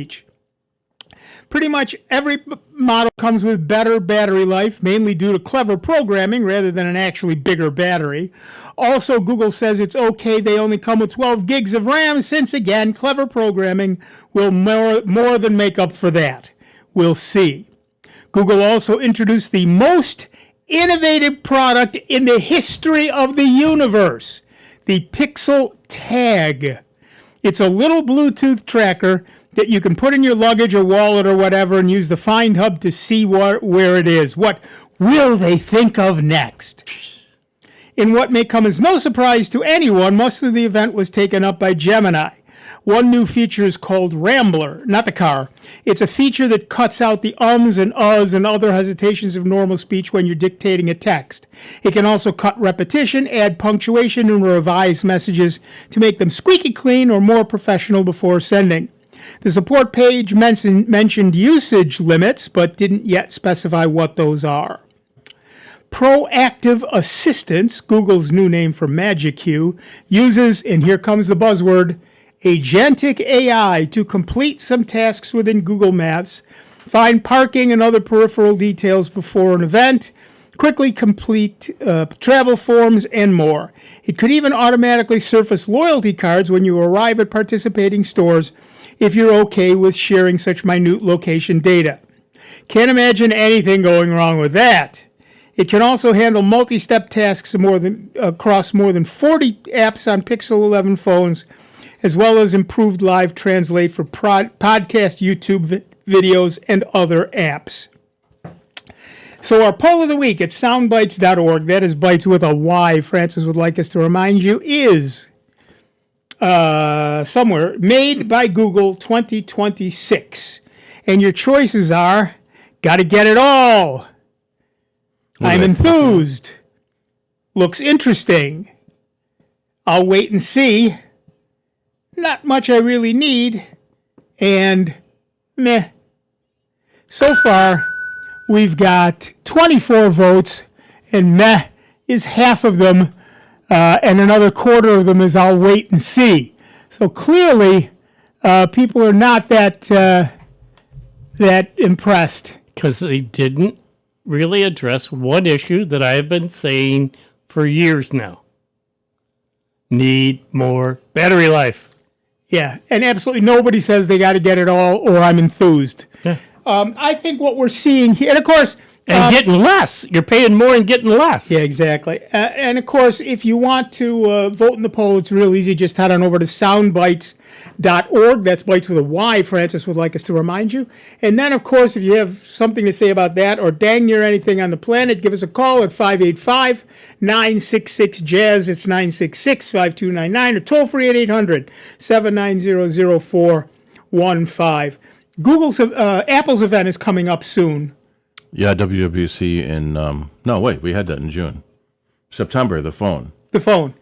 speech. Pretty much every model comes with better battery life, mainly due to clever programming rather than an actually bigger battery. Also, Google says it's okay they only come with 12 gigs of RAM since, again, clever programming will more than make up for that. We'll see. Google also introduced the most innovative product in the history of the universe, the Pixel Tag. It's a little Bluetooth tracker that you can put in your luggage or wallet or whatever and use the Find Hub to see where it is. What will they think of next? In what may come as no surprise to anyone, most of the event was taken up by Gemini. One new feature is called Rambler, not the car. It's a feature that cuts out the ums and uhs and other hesitations of normal speech when you're dictating a text. It can also cut repetition, add punctuation, and revise messages to make them squeaky clean or more professional before sending. The support page mentioned usage limits, but didn't yet specify what those are. Proactive Assistance, Google's new name for Magic Q, uses, and here comes the buzzword, agentic AI to complete some tasks within Google Maps, find parking and other peripheral details before an event, quickly complete travel forms, and more. It could even automatically surface loyalty cards when you arrive at participating stores if you're okay with sharing such minute location data. Can't imagine anything going wrong with that. It can also handle multi-step tasks across more than 40 apps on Pixel 11 phones, as well as improved live translate for podcast, YouTube videos, and other apps. So our poll of the week at soundbytes.org, that is Bytes with a Y, Francis would like us to remind you, is somewhere, made by Google 2026. And your choices are, gotta get it all, I'm enthused, looks interesting, I'll wait and see, not much I really need, and meh. So far, we've got 24 votes, and meh is half of them, and another quarter of them is I'll wait and see. So clearly, people are not that impressed. Because they didn't really address one issue that I have been saying for years now. Need more battery life. Yeah, and absolutely nobody says they got to get it all or I'm enthused. Yeah. I think what we're seeing here, and of course... And getting less. You're paying more and getting less. Yeah, exactly. And of course, if you want to vote in the poll, it's real easy. Just head on over to soundbytes.org. That's Bytes with a Y, Francis would like us to remind you. And then, of course, if you have something to say about that or dang near anything on the planet, give us a call at 585-966-JAZZ. It's 966-5299 or toll free at 800-790-0415. Apple's event is coming up soon. Yeah, WWDC in, we had that in June. September, the phone. The phone.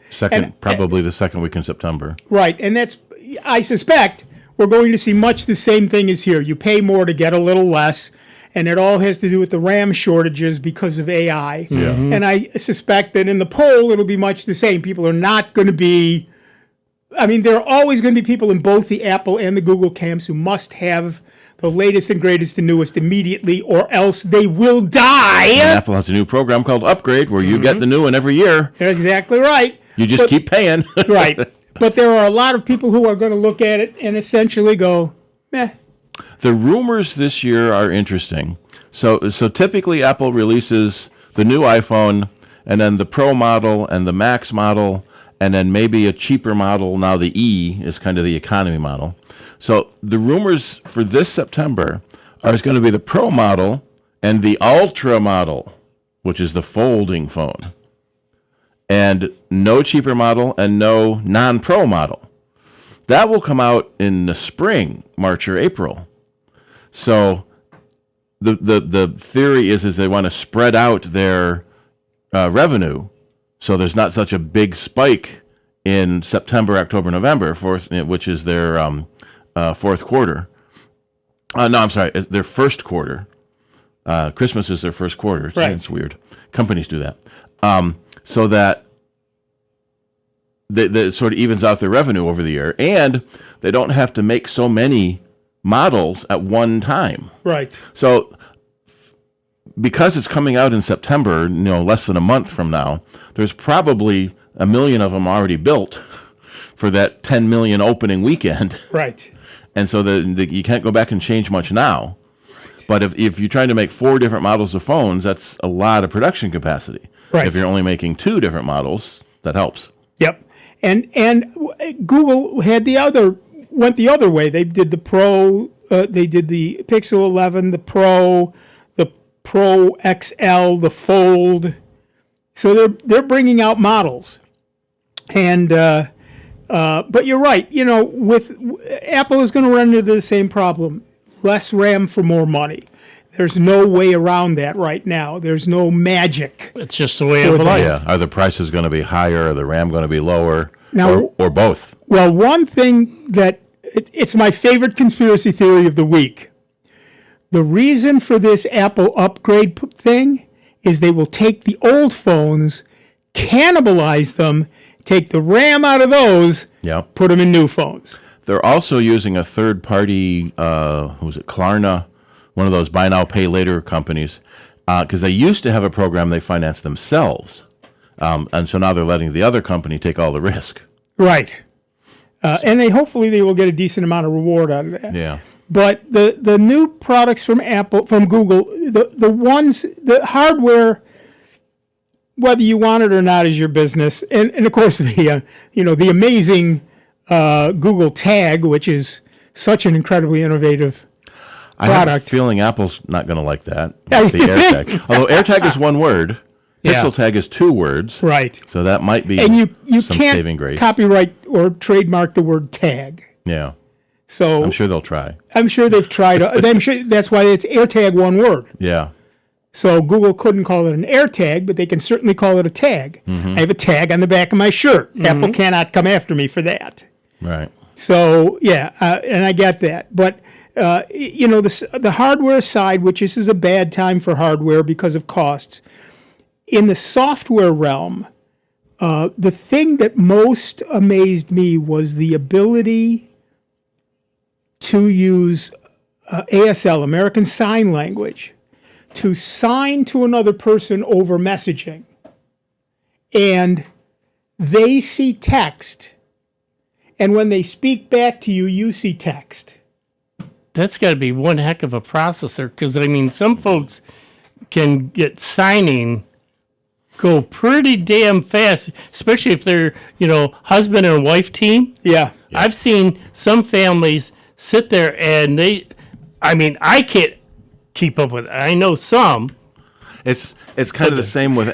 Probably the second week in September. Right, and that's, I suspect, we're going to see much the same thing as here. You pay more to get a little less, and it all has to do with the RAM shortages because of AI. Yeah. Mm-hmm. And I suspect that in the poll, it'll be much the same. People are not going to be, there are always going to be people in both the Apple and the Google camps who must have the latest and greatest and newest immediately, or else they will die. And Apple has a new program called Upgrade, where you get the new one every year. You're exactly right. You just keep paying. Right. But there are a lot of people who are going to look at it and essentially go, meh. The rumors this year are interesting. So typically Apple releases the new iPhone, and then the Pro model and the Max model, and then maybe a cheaper model. Now the E is kind of the economy model. So the rumors for this September are it's going to be the Pro model and the Ultra model, which is the folding phone, and no cheaper model and no non-Pro model. That will come out in the spring, March or April. So the theory is they want to spread out their revenue, so there's not such a big spike in September, October, November, which is their fourth quarter. Their first quarter. Christmas is their first quarter. Right. It's weird. Companies do that. So that it sort of evens out their revenue over the year. And they don't have to make so many models at one time. Right. So because it's coming out in September, less than a month from now, there's probably 1 million of them already built for that 10 million opening weekend. Right. And so you can't go back and change much now. Right. But if you're trying to make 4 different models of phones, that's a lot of production capacity. Right. If you're only making 2 different models, that helps. Yep. And Google went the other way. They did the Pro, they did the Pixel 11, the Pro XL, the Fold. So they're bringing out models. And but you're right. With Apple is going to run into the same problem. Less RAM for more money. There's no way around that right now. There's no magic. It's just the way of life. Yeah. Are the prices going to be higher? Are the RAM going to be lower? Now, or both? Well, one thing that it's my favorite conspiracy theory of the week. The reason for this Apple upgrade thing is they will take the old phones, cannibalize them, take the RAM out of those, put them in new phones. They're also using a third-party, Klarna, one of those buy now, pay later companies, because they used to have a program they financed themselves. And so now they're letting the other company take all the risk. Right. And hopefully they will get a decent amount of reward out of that. Yeah. But the new products from Google, the hardware, whether you want it or not, is your business. And of course the amazing Google Tag, which is such an incredibly innovative product. I have a feeling Apple's not going to like that. The AirTag. Although AirTag is one word, Pixel Tag is 2 words. Right. So that might be and you some can't saving grace. Copyright or trademark the word tag. Yeah. So I'm sure they'll try. I'm sure they've tried. I'm sure that's why it's AirTag one word. Yeah. So Google couldn't call it an AirTag, but they can certainly call it a tag. Mm-hmm. I have a tag on the back of my shirt. Mm-hmm. Apple cannot come after me for that. Right. So and I get that, but the hardware side, which this is a bad time for hardware because of costs. In the software realm, the thing that most amazed me was the ability to use ASL, American Sign Language, to sign to another person over messaging. And they see text. And when they speak back to you, you see text. That's got to be one heck of a processor, because, some folks can get signing go pretty damn fast, especially if they're, husband and wife team. Yeah. I've seen some families sit there and I can't keep up with it. I know some. It's kind of the same with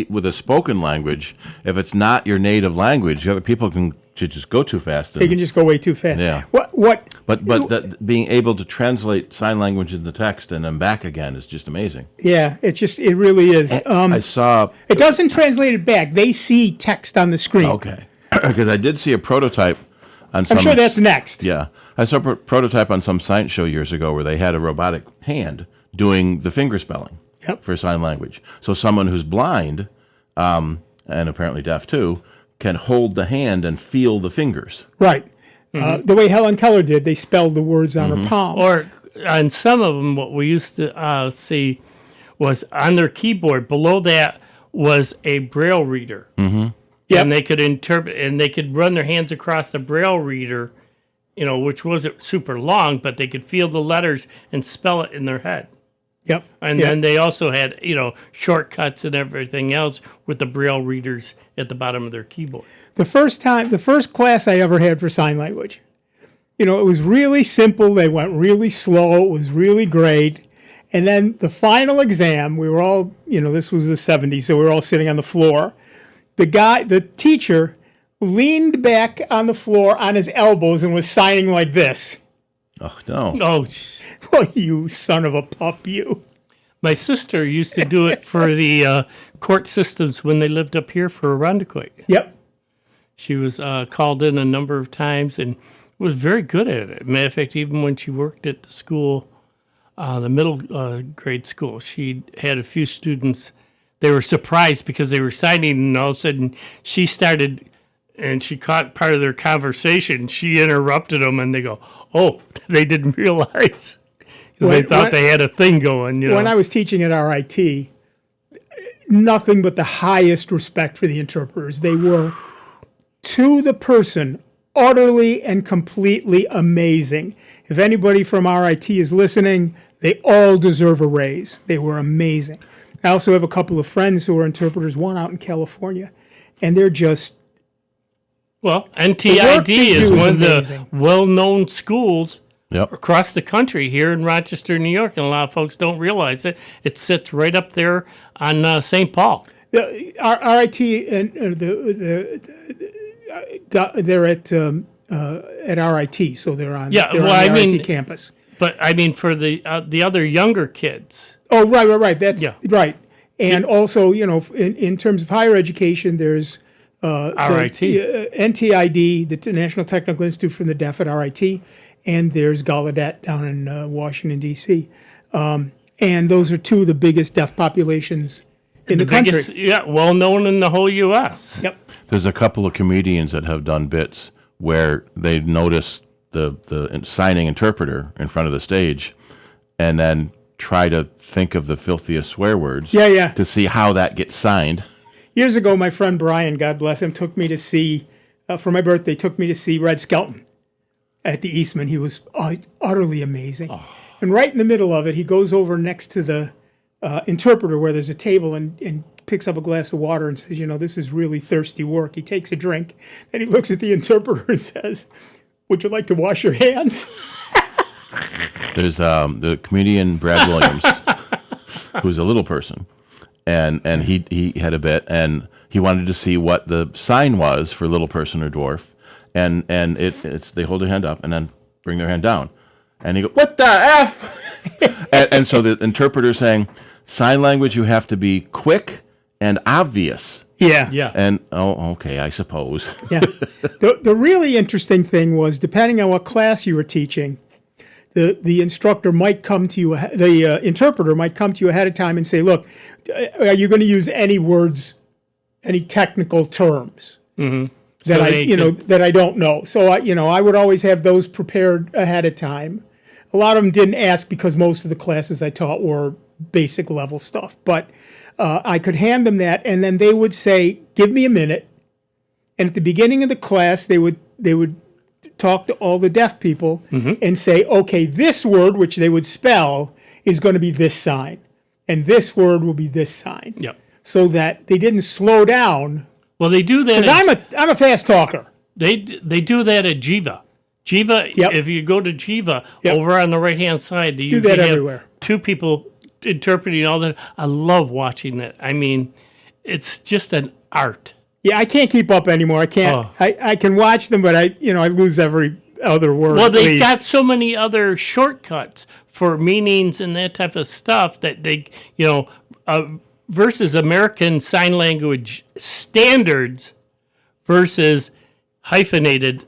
with a spoken language. If it's not your native language, other people can just go too fast. They can just go way too fast. Yeah. But being able to translate sign language into text and then back again is just amazing. Yeah, it really is. I saw. It doesn't translate it back. They see text on the screen. Okay. Because I did see a prototype on some. I'm sure that's next. Yeah. I saw a prototype on some science show years ago where they had a robotic hand doing the finger spelling for sign language. So someone who's blind, and apparently deaf too, can hold the hand and feel the fingers. Right. The way Helen Keller did, they spelled the words on her palm. Or on some of them, what we used to see was on their keyboard, below that was a Braille reader. Mm-hmm. Yep. And they could interpret, and they could run their hands across the Braille reader, which wasn't super long, but they could feel the letters and spell it in their head. Yep. And then they also had, shortcuts and everything else with the Braille readers at the bottom of their keyboard. The first class I ever had for sign language, it was really simple. They went really slow. It was really great. And then the final exam, we were all, this was the 70s, so we were all sitting on the floor. The teacher leaned back on the floor on his elbows and was signing like this. Oh, no. Oh, well, you son of a pup, you. My sister used to do it for the court systems when they lived up here for Irondequoit. Yep. She was called in a number of times and was very good at it. Matter of fact, even when she worked at the school, the middle grade school, she had a few students. They were surprised because they were signing, and all of a sudden she started and she caught part of their conversation. She interrupted them, and they go, "Oh, they didn't realize." Because they thought they had a thing going, When I was teaching at RIT, nothing but the highest respect for the interpreters. They were, to the person, utterly and completely amazing. If anybody from RIT is listening, they all deserve a raise. They were amazing. I also have a couple of friends who are interpreters, one out in California, and they're just... Well, The work NTID they is do is one of amazing. the well-known schools Yep. across the country here in Rochester, New York, and a lot of folks don't realize it. It sits right up there on St. Paul. RIT and they're at RIT, so they're on, Yeah, they're well, on the I RIT mean- campus. But I mean, for the other younger kids, Oh, right. That's Yeah. right. And also, in terms of higher education, there's RIT. NTID, the National Technical Institute for the Deaf at RIT, and there's Gallaudet down in Washington, D.C. And those are two of the biggest deaf populations in the country. biggest, well known in the whole U.S. Yep. There's a couple of comedians that have done bits where they notice the signing interpreter in front of the stage and then try to think of the filthiest swear words Yeah. to see how that gets signed. Years ago, my friend Brian, God bless him, took me to see, for my birthday, Red Skelton at the Eastman. He was utterly amazing. And right in the middle of it, he goes over next to the interpreter where there's a table and picks up a glass of water and says, this is really thirsty work. He takes a drink, and he looks at the interpreter and says, "Would you like to wash your hands?" There's the comedian Brad Williams, who's a little person, and he had a bit, and he wanted to see what the sign was for little person or dwarf, and it's they hold their hand up and then bring their hand down, and he go, "What the F?" and so the interpreter's saying, sign language, you have to be quick and obvious. Yeah. Yeah. And okay, I suppose. Yeah. The really interesting thing was, depending on what class you were teaching, the instructor might come to you, the interpreter might come to you ahead of time and say, "Look, are you going to use any words, any technical terms that So I, they that I don't know?" So I would always have those prepared ahead of time. A lot of them didn't ask because most of the classes I taught were basic level stuff, but I could hand them that, and then they would say, "Give me a minute." And at the beginning of the class, they would talk to all the deaf people and say, "Okay, this word," which they would spell, "is going to be this sign, and this word will be this sign," Yep. so that they didn't slow down. Well, they do that. Because I'm a fast talker. They do that at Jiva. Jiva, Yep. if you go to Jiva, Yep. over on the right-hand side, they Do usually that have everywhere. two people interpreting all that. I love watching that. I mean, it's just an art. Yeah, I can't keep up anymore. I can't. Oh. I can watch them, but I lose every other word. Well, at they've least. got so many other shortcuts for meanings and that type of stuff that they, versus American Sign Language standards versus hyphenated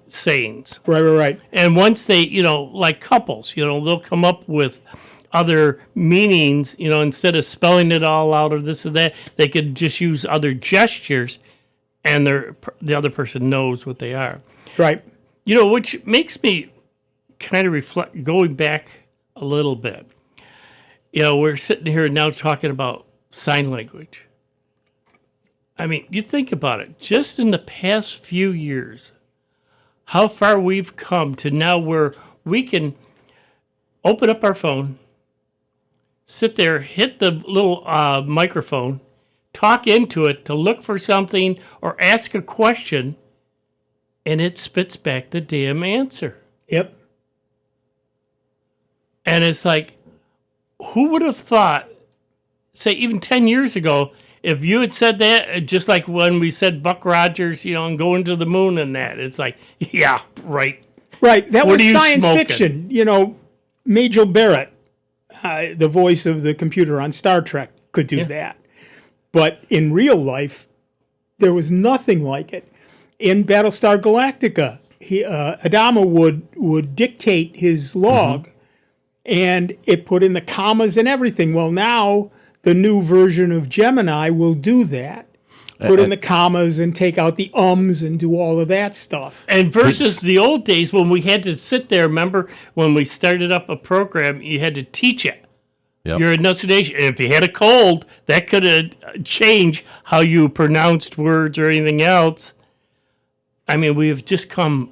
sayings. Right. And once they, like couples, they'll come up with other meanings, instead of spelling it all out or this or that, they could just use other gestures and the other person knows what they are. Right. Which makes me kind of reflect, going back a little bit. We're sitting here now talking about sign language. I mean, you think about it, just in the past few years, how far we've come to now where we can open up our phone, sit there, hit the little microphone, talk into it to look for something or ask a question, and it spits back the damn answer. Yep. And it's like, who would have thought, say, even 10 years ago, if you had said that, just like when we said Buck Rogers, and going to the moon and that, it's like, yeah, right. Right. That What was are you science smoking? fiction. Majel Barrett, the voice of the computer on Star Trek, could do that. But in real life, there was nothing like it. In Battlestar Galactica, Adama would dictate his log, and it put in the commas and everything. Well, now the new version of Gemini will do that. put in the commas and take out the ums and do all of that stuff. And versus the old days when we had to sit there, remember when we started up a program, you had to teach it. Yep. Your enunciation. And if you had a cold, that could have changed how you pronounced words or anything else. I mean, we have just come.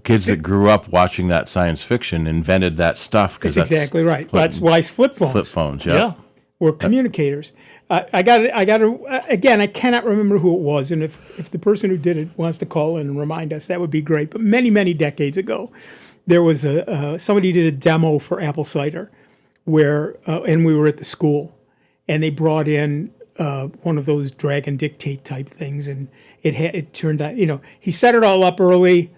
Kids that grew up watching that science fiction invented that stuff. That's exactly right. That's why flip phones. Flip phones, Yeah. Were communicators. I got to, again, I cannot remember who it was, and if the person who did it wants to call in and remind us, that would be great. But many, many decades ago, there was somebody did a demo for apple cider, where, and we were at the school, and they brought in one of those Dragon Dictate type things, and it turned out, he set it all up early,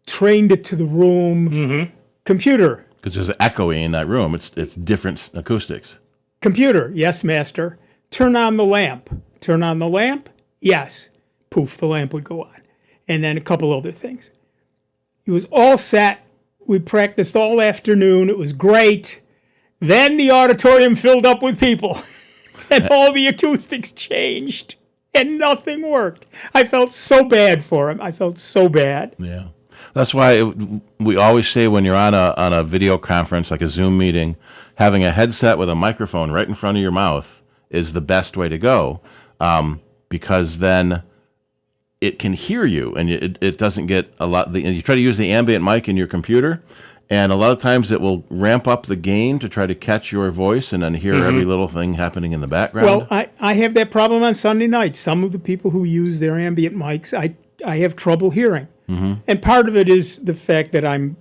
trained it to the room, computer. Because there's echoing in that room. It's different acoustics. Computer, yes, master. Turn on the lamp. Turn on the lamp? Yes. Poof, the lamp would go on. And then a couple other things. It was all set. We practiced all afternoon. It was great. Then the auditorium filled up with people. And all the acoustics changed. And nothing worked. I felt so bad for him. I felt so bad. Yeah. That's why we always say when you're on a video conference, like a Zoom meeting, having a headset with a microphone right in front of your mouth is the best way to go, because then it can hear you, and it doesn't get a lot. And you try to use the ambient mic in your computer, and a lot of times it will ramp up the gain to try to catch your voice and then hear every little thing happening in the background. Well, I have that problem on Sunday nights. Some of the people who use their ambient mics, I have trouble hearing. And part of it is the fact that I'm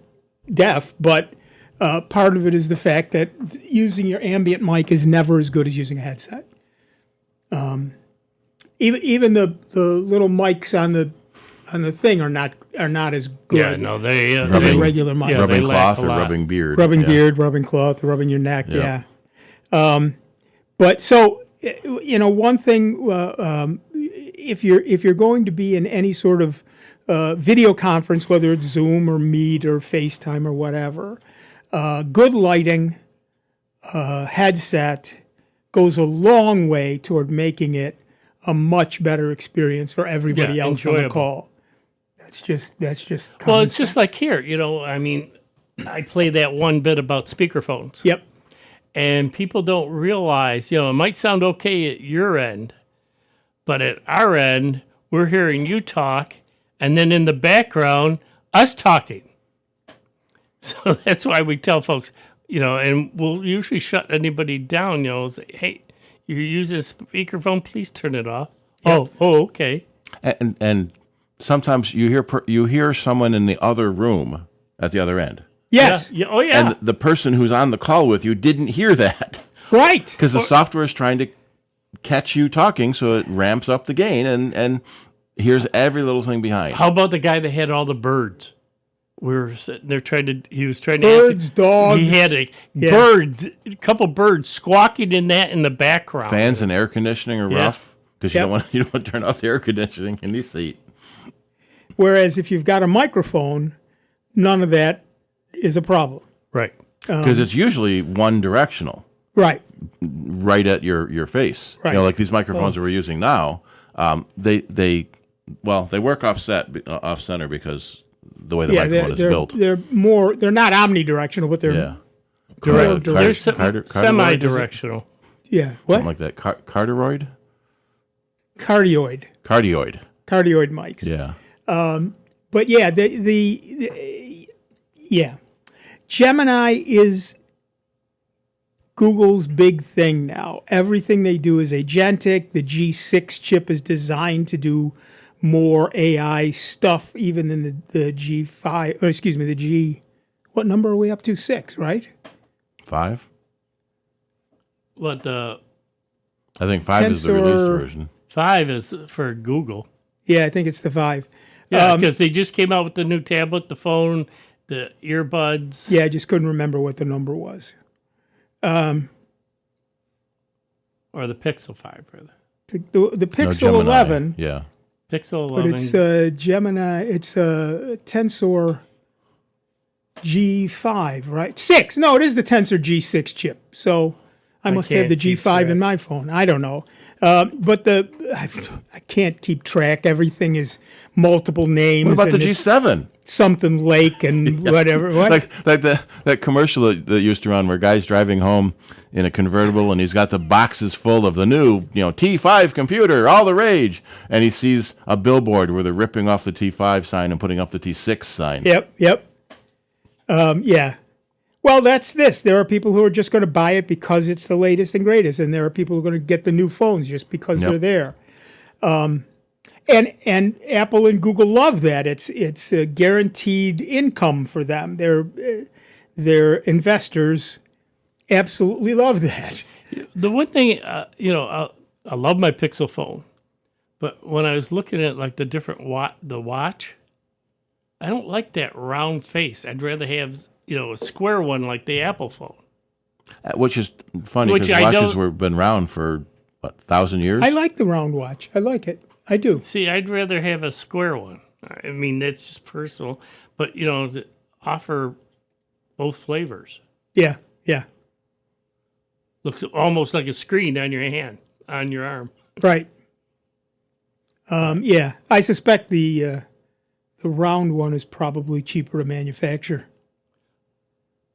deaf, but part of it is the fact that using your ambient mic is never as good as using a headset. Even the little mics on the thing are not as good. Yeah, no, they as a regular mic. Yeah, rubbing they lack cloth a or lot. rubbing beard. Rubbing beard, rubbing cloth, rubbing your neck. Yeah. But so one thing, if you're going to be in any sort of video conference, whether it's Zoom or Meet or FaceTime or whatever, good lighting, headset goes a long way toward making it a much better experience for everybody else on the enjoyable. call. That's just Well, common it's just sense. like here, I mean, I play that one bit about speakerphones. Yep. And people don't realize, it might sound okay at your end, but at our end, we're hearing you talk, and then in the background, us talking. So that's why we tell folks, and we'll usually shut anybody down, say, hey, you're using a speakerphone, please turn it off. Yep. Oh, okay. And sometimes you hear someone in the other room at the other end. Yes. Yeah. Oh, yeah. And the person who's on the call with you didn't hear that. Right. Because the software is trying to catch you talking, so it ramps up the gain and hears every little thing behind. How about the guy that had all the birds? We were sitting there he was trying to Birds, ask. dogs. He had a couple birds squawking in the background. Fans and air conditioning are Yeah. rough because you don't want to turn off the air conditioning in the seat. Whereas if you've got a microphone, none of that is a problem. Right. Because it's usually one directional, Right. right at your face. Right. Like these microphones that we're using now, they work off center because the way the microphone is built. They're not omnidirectional, but they're Yeah. Correct. They're Carteroid, semi-directional. yeah. What? Something like that. Carteroid? Cardioid mics. Yeah. But yeah, Gemini is Google's big thing now. Everything they do is agentic. The G6 chip is designed to do more AI stuff even than the G5, or excuse me, the G, what number are we up to? 6, right? 5? What I think 5 is the released Tensor- version. 5 is for Google. Yeah, I think it's the 5. Yeah, because they just came out with the new tablet, the phone, the earbuds. Yeah, I just couldn't remember what the number was. Or the Pixel 5, rather. The Pixel Gemini. 11, Yeah. Pixel but 11. it's Gemini, it's a Tensor G5, right? 6. No, it is the Tensor G6 chip. So I must have the can't keep G5 track. in my phone. I don't know. But I can't keep track. Everything is multiple names. What about the and it's G7? something Lake and whatever. What? Like that commercial that used to run where guy's driving home in a convertible and he's got the boxes full of the new, T5 computer, all the rage, and he sees a billboard where they're ripping off the T5 sign and putting up the T6 sign. Yep. Yeah. Well, that's this. There are people who are just going to buy it because it's the latest and greatest, and there are people who are going to get the new phones just because they're there. And Apple and Google love that. It's a guaranteed income for them. Their investors absolutely love that. The one thing, I love my Pixel phone, but when I was looking at like the different the watch, I don't like that round face. I'd rather have a square one like the Apple phone. Which is funny Which because I watches don't- were been around for 1,000 years. I like the round watch. I like it. I do. See, I'd rather have a square one. I mean, that's just personal, but to offer both flavors. Yeah. Looks almost like a screen on your hand, on your arm. Right. Yeah. I suspect the round one is probably cheaper to manufacture.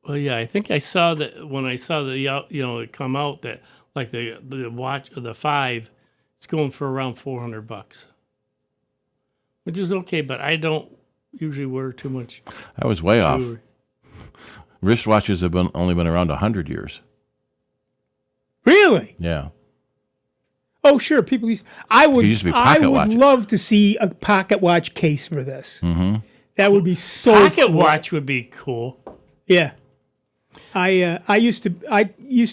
Well, yeah, I think I saw that when I saw it come out that like the watch the 5, it's going for around $400, which is okay. But I don't usually wear too much. I was way off. jewelry. Wristwatches have only been around 100 years. Really? Yeah. Oh, sure. People used. I would. It used to be I pocket would watches. love to see a pocket watch case for this. Mm-hmm. That would be so. Pocket cool. watch would be cool. Yeah. I used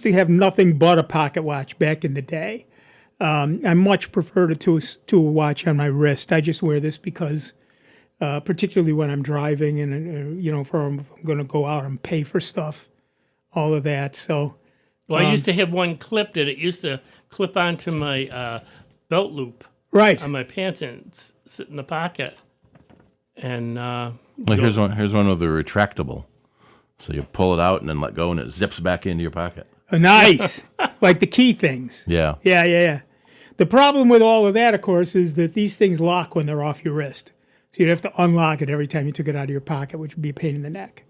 to have nothing but a pocket watch back in the day. I much prefer to a watch on my wrist. I just wear this because, particularly when I'm driving and if I'm going to go out and pay for stuff, all of that. So. Well, I used to have one clipped, and it used to clip onto my belt loop Right. on my pants and sit in the pocket. And Here's one with the retractable. So you pull it out and then let go, and it zips back into your pocket. Nice. Like the key things. Yeah. Yeah. The problem with all of that, of course, is that these things lock when they're off your wrist. So you'd have to unlock it every time you took it out of your pocket, which would be a pain in the neck.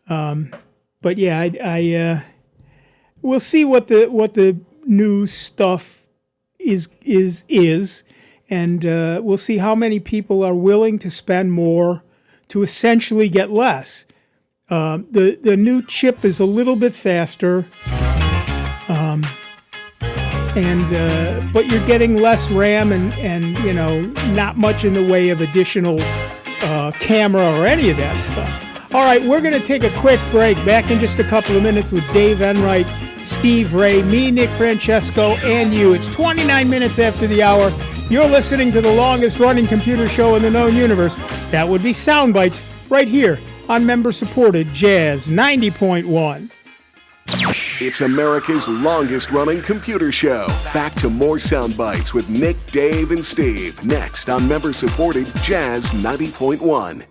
But yeah, we'll see what the new stuff is, and we'll see how many people are willing to spend more to essentially get less. The new chip is a little bit faster, but you're getting less RAM and not much in the way of additional camera or any of that stuff. All right, we're going to take a quick break. Back in just a couple of minutes with Dave Enright, Steve Ray, me, Nick Francesco, and you. It's 29 minutes after the hour. You're listening to the longest-running computer show in the known universe. That would be Soundbites right here on member-supported Jazz 90.1. It's America's longest-running computer show. Back to more Soundbites with Nick, Dave, and Steve. Next on member-supported Jazz 90.1.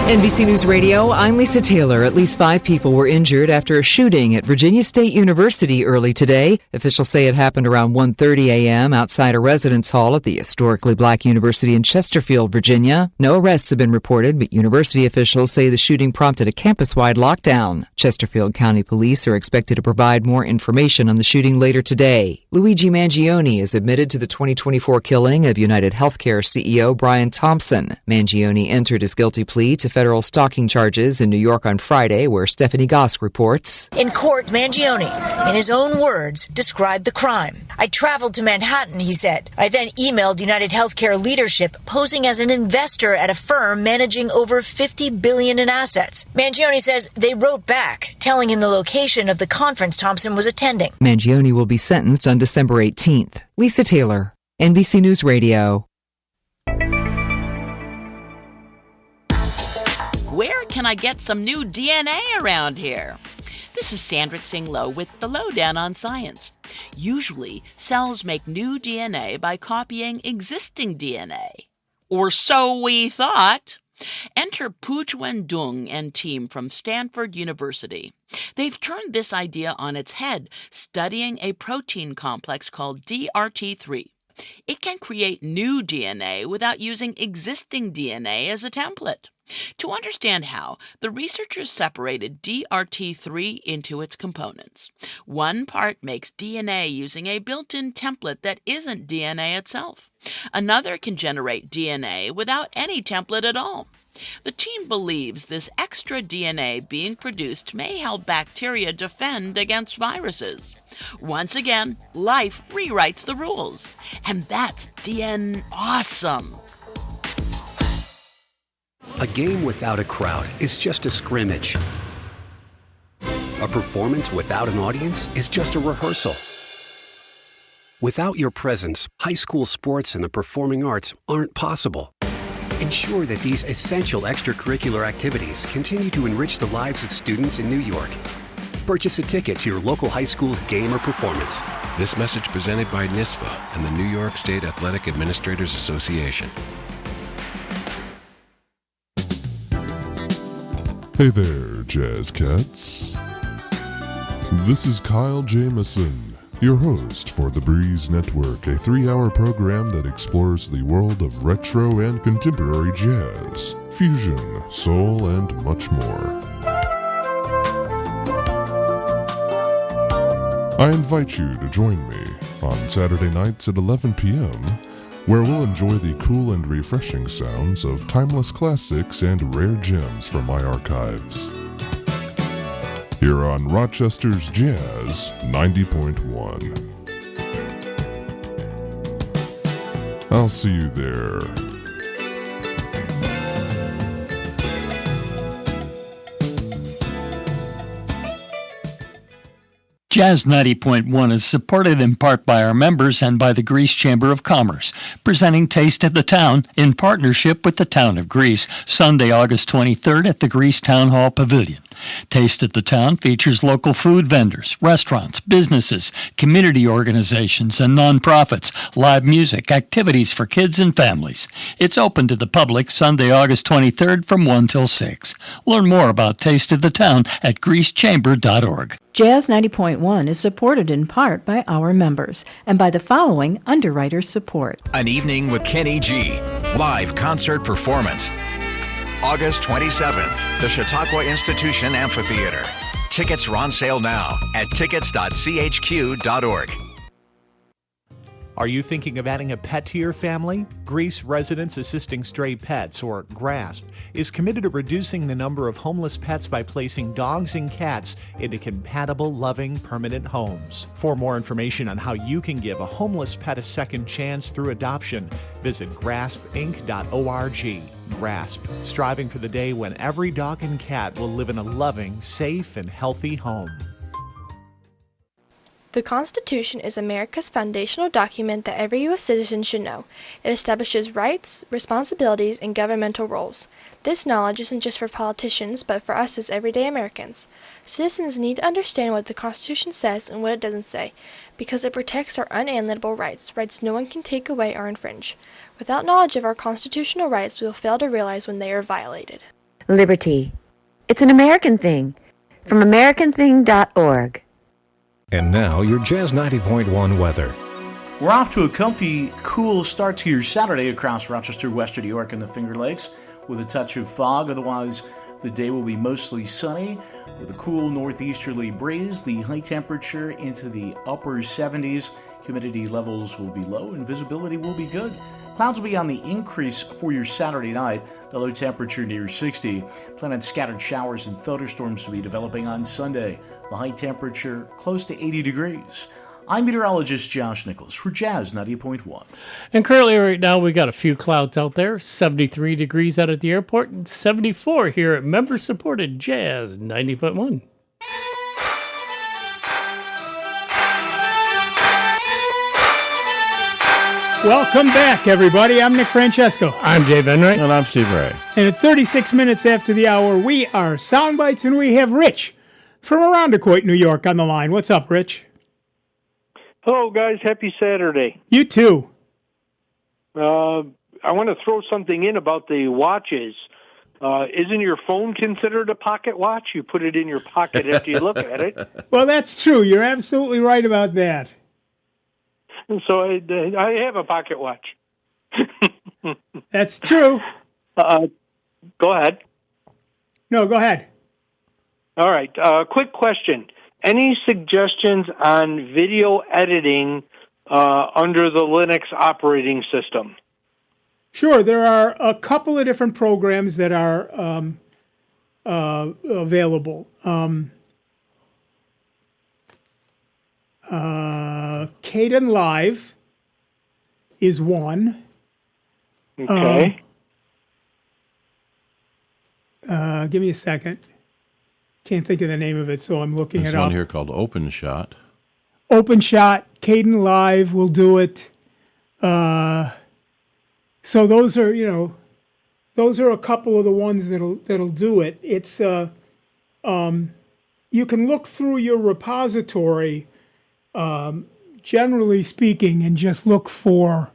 NBC News Radio, I'm Lisa Taylor. At least 5 people were injured after a shooting at Virginia State University early today. Officials say it happened around 1:30 a.m. outside a residence hall at the historically black university in Chesterfield, Virginia. No arrests have been reported, but university officials say the shooting prompted a campus-wide lockdown. Chesterfield County Police are expected to provide more information on the shooting later today. Luigi Mangione is admitted to the 2024 killing of United Healthcare CEO Brian Thompson. Mangione entered his guilty plea to federal stalking charges in New York on Friday, where Stephanie Gosk reports. In court, Mangione, in his own words, described the crime. I traveled to Manhattan, he said. I then emailed United Healthcare leadership, posing as an investor at a firm managing over $50 billion in assets. Mangione says they wrote back, telling him the location of the conference Thompson was attending. Mangione will be sentenced on December 18th. Lisa Taylor, NBC News Radio. Where can I get some new DNA around here? This is Sandra Tsing Loh with the Lowdown on Science. Usually, cells make new DNA by copying existing DNA. Or so we thought. Enter Pujwen Dung and team from Stanford University. They've turned this idea on its head, studying a protein complex called DRT3. It can create new DNA without using existing DNA as a template. To understand how, the researchers separated DRT3 into its components. One part makes DNA using a built-in template that isn't DNA itself. Another can generate DNA without any template at all. The team believes this extra DNA being produced may help bacteria defend against viruses. Once again, life rewrites the rules. And that's DN awesome. A game without a crowd is just a scrimmage. A performance without an audience is just a rehearsal. Without your presence, high school sports and the performing arts aren't possible. Ensure that these essential extracurricular activities continue to enrich the lives of students in New York. Purchase a ticket to your local high school's game or performance. This message presented by NISFA and the New York State Athletic Administrators Association. Hey there, Jazz Cats. This is Kyle Jamison, your host for the Breeze Network, a 3-hour program that explores the world of retro and contemporary jazz, fusion, soul, and much more. I invite you to join me on Saturday nights at 11 p.m., where we'll enjoy the cool and refreshing sounds of timeless classics and rare gems from my archives. Here on Rochester's Jazz 90.1. I'll see you there. Jazz 90.1 is supported in part by our members and by the Greece Chamber of Commerce, presenting Taste of the Town in partnership with the Town of Greece, Sunday, August 23rd at the Greece Town Hall Pavilion. Taste of the Town features local food vendors, restaurants, businesses, community organizations, and nonprofits, live music, activities for kids and families. It's open to the public Sunday, August 23rd from 1 till 6. Learn more about Taste of the Town at greecechamber.org. Jazz 90.1 is supported in part by our members and by the following underwriter support. An Evening with Kenny G. Live concert performance. August 27th, the Chautauqua Institution Amphitheater. Tickets are on sale now at tickets.chq.org. Are you thinking of adding a pet to your family? Greece Residents Assisting Stray Pets, or GRASP, is committed to reducing the number of homeless pets by placing dogs and cats into compatible, loving, permanent homes. For more information on how you can give a homeless pet a second chance through adoption, visit graspinc.org. GRASP, striving for the day when every dog and cat will live in a loving, safe, and healthy home. The Constitution is America's foundational document that every U.S. citizen should know. It establishes rights, responsibilities, and governmental roles. This knowledge isn't just for politicians, but for us as everyday Americans. Citizens need to understand what the Constitution says and what it doesn't say, because it protects our unalienable rights, rights no one can take away or infringe. Without knowledge of our constitutional rights, we will fail to realize when they are violated. Liberty. It's an American thing. From AmericanThing.org. And now, your Jazz 90.1 weather. We're off to a comfy, cool start to your Saturday across Rochester, Western New York, and the Finger Lakes with a touch of fog. Otherwise, the day will be mostly sunny with a cool northeasterly breeze. The high temperature into the upper 70s. Humidity levels will be low and visibility will be good. Clouds will be on the increase for your Saturday night. The low temperature near 60. Plan on scattered showers and thunderstorms to be developing on Sunday. The high temperature close to 80 degrees. I'm meteorologist Josh Nichols for Jazz 90.1. And currently right now we got a few clouds out there. 73 degrees out at the airport and 74 here at member-supported Jazz 90.1. Welcome back, everybody. I'm Nick Francesco. I'm Dave Enright. And I'm Steve Ray. And at 36 minutes after the hour, we are Soundbites, and we have Rich from Irondequoit, New York, on the line. What's up, Rich? Hello, guys. Happy Saturday. You too. I want to throw something in about the watches. Isn't your phone considered a pocket watch? You put it in your pocket after you look at it. Well, that's true. You're absolutely right about that. And so I have a pocket watch. That's true. Go ahead. No, go ahead. All right. Quick question. Any suggestions on video editing under the Linux operating system? Sure. There are a couple of different programs that are available. Kden Live is one. Okay. Give me a second. Can't think of the name of it, so I'm looking There's it up. one here called OpenShot. OpenShot, Kden Live will do it. So those are, those are a couple of the ones that'll do it. It's you can look through your repository, generally speaking, and just look for.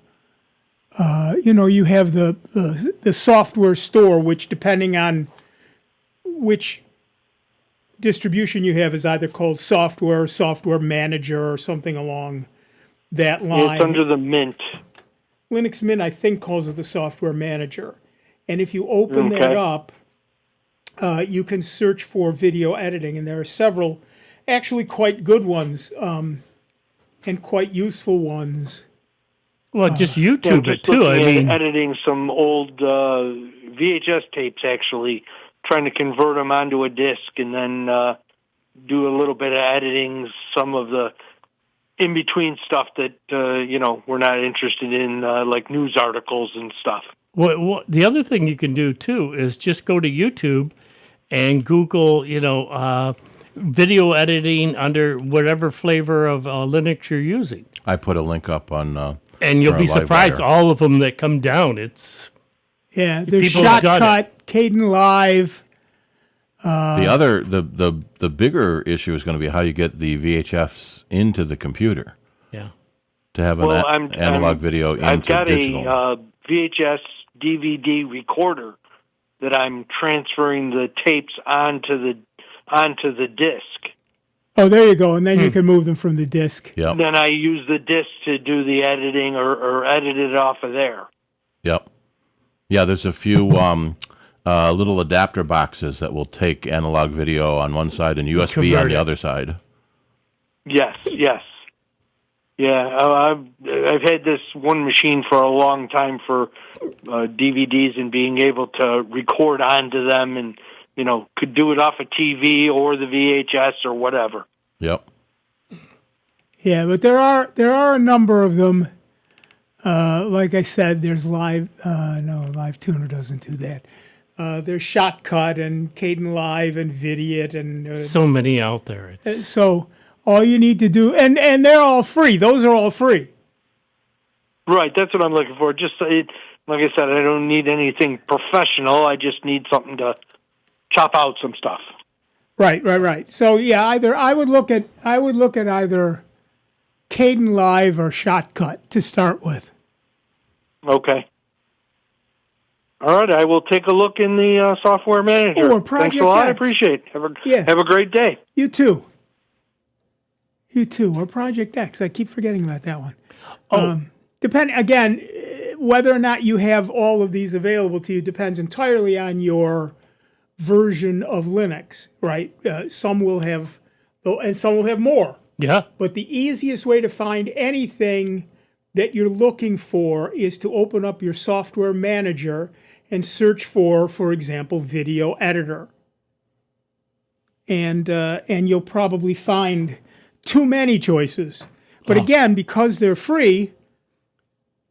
You have the software store, which depending on which distribution you have is either called software, software manager, or something along that line. It's under the Mint. Linux Mint, I think, calls it the software manager. And if you open that up, you can search for video editing, and there are several actually quite good ones and quite useful ones. Well, just YouTube just it too. I mean, editing some old VHS tapes, actually, trying to convert them onto a disc, and then do a little bit of editing, some of the in-between stuff that we're not interested in, like news articles and stuff. Well, the other thing you can do too is just go to YouTube and Google, video editing under whatever flavor of Linux you're using. I put a link up on. And you'll be surprised, all of them that come down. There's Shotcut, Kden Live. The bigger issue is going to be how you get the VHFs into the computer. Yeah. To have an analog video into I've got digital. a VHS DVD recorder that I'm transferring the tapes onto the disc. Oh, there you go. And then you can move them from the disk. Yep. Then I use the disc to do the editing or edit it off of there. Yep. Yeah, there's a few little adapter boxes that will take analog video on one side and USB on the other side. Yes. Yeah, I've had this one machine for a long time for DVDs and being able to record onto them and could do it off a TV or the VHS or whatever. Yep. Yeah, but there are a number of them. Like I said, there's Live. No, Live Tuner doesn't do that. There's Shotcut and Kden Live and Vidiot and so many out there. So all you need to do, and they're all free. Those are all free. Right, that's what I'm looking for. Just like I said, I don't need anything professional. I just need something to chop out some stuff. Right. So yeah, I would look at either Kden Live or Shotcut to start with. Okay. All right, I will take a look in the software manager. Or Project Thanks a lot. I X. appreciate it. Have a great day. You too. Or Project X. I keep forgetting about that one. Depend again, whether or not you have all of these available to you depends entirely on your version of Linux, right? Some will have, and some will have more. Yeah. But the easiest way to find anything that you're looking for is to open up your software manager and search for example, video editor. And you'll probably find too many choices. But again, because they're free,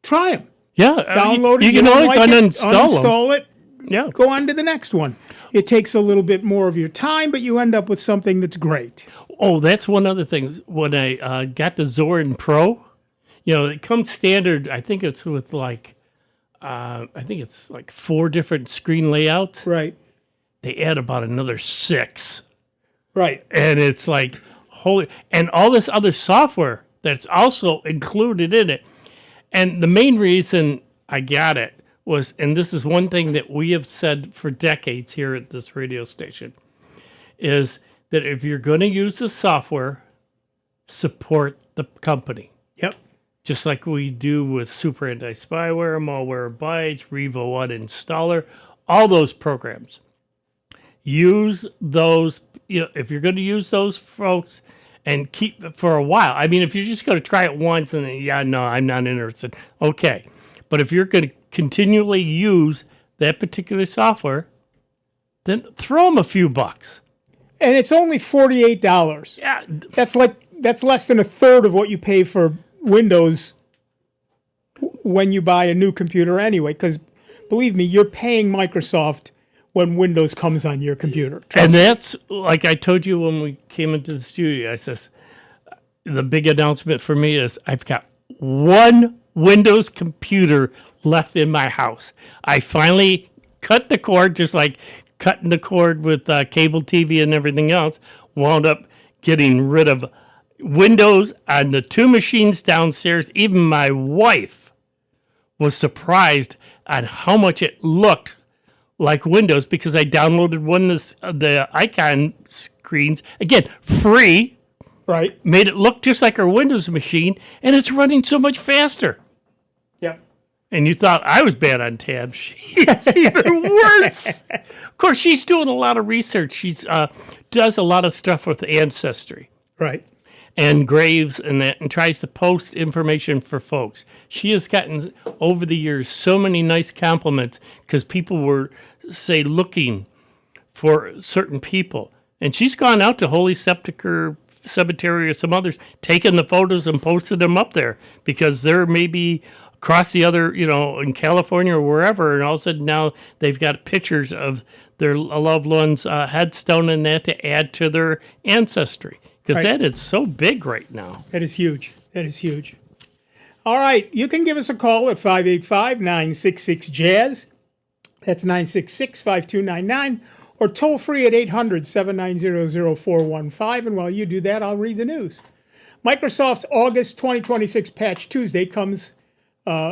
try them. Yeah. Download it. You can always uninstall it. Yeah. Go on to the next one. It takes a little bit more of your time, but you end up with something that's great. Oh, that's one other thing. When I got the Zorin Pro, it comes standard. I think it's with like 4 different screen layouts. Right. They add about another 6. Right. And it's like, holy, and all this other software that's also included in it. And the main reason I got it was, and this is one thing that we have said for decades here at this radio station, is that if you're going to use the software, support the company. Yep. Just like we do with Super Anti-Spyware, Malware Bytes, Revo Uninstaller, all those programs. Use those, if you're going to use those, folks, and keep it for a while. I mean, if you're just going to try it once and then, no, I'm not interested. Okay. But if you're going to continually use that particular software, then throw them a few bucks. And it's only $48. Yeah. That's less than a third of what you pay for Windows when you buy a new computer anyway. Because believe me, you're paying Microsoft when Windows comes on your computer. And that's, like I told you when we came into the studio, I says, the big announcement for me is I've got one Windows computer left in my house. I finally cut the cord, just like cutting the cord with cable TV and everything else, wound up getting rid of Windows on the two machines downstairs. Even my wife was surprised at how much it looked like Windows because I downloaded one of the icon screens, again, free, right? Made it look just like our Windows machine, and it's running so much faster. Yep. And you thought I was bad on tabs. She's even worse. Of course, she's doing a lot of research. She's does a lot of stuff with Ancestry. Right. And Graves and that, and tries to post information for folks. She has gotten, over the years, so many nice compliments because people were, say, looking for certain people. And she's gone out to Holy Sepulchre Cemetery or some others, taking the photos and posted them up there because they're maybe across the other, in California or wherever, and all of a sudden now they've got pictures of their loved ones' headstone and that to add to their ancestry. Because that is so big right now. That is huge. That is huge. All right. You can give us a call at 585-966-JAZZ. That's 966-5299. Or toll free at 800-790-0415. And while you do that, I'll read the news. Microsoft's August 2026 Patch Tuesday comes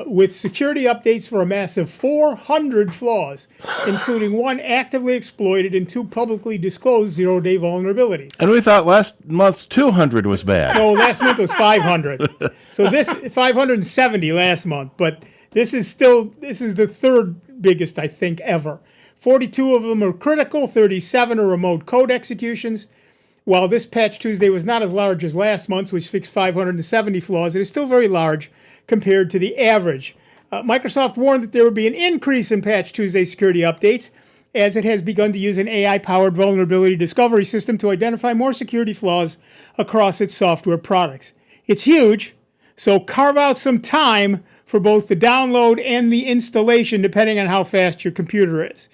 with security updates for a massive 400 flaws, including one actively exploited and two publicly disclosed zero-day vulnerabilities. And we thought last month's 200 was bad. No, last month was 500. So this 570 last month, but this is the third biggest, I think, ever. 42 of them are critical, 37 are remote code executions. While this Patch Tuesday was not as large as last month's, which fixed 570 flaws, it is still very large compared to the average. Microsoft warned that there would be an increase in Patch Tuesday security updates as it has begun to use an AI-powered vulnerability discovery system to identify more security flaws across its software products. It's huge, so carve out some time for both the download and the installation, depending on how fast your computer is.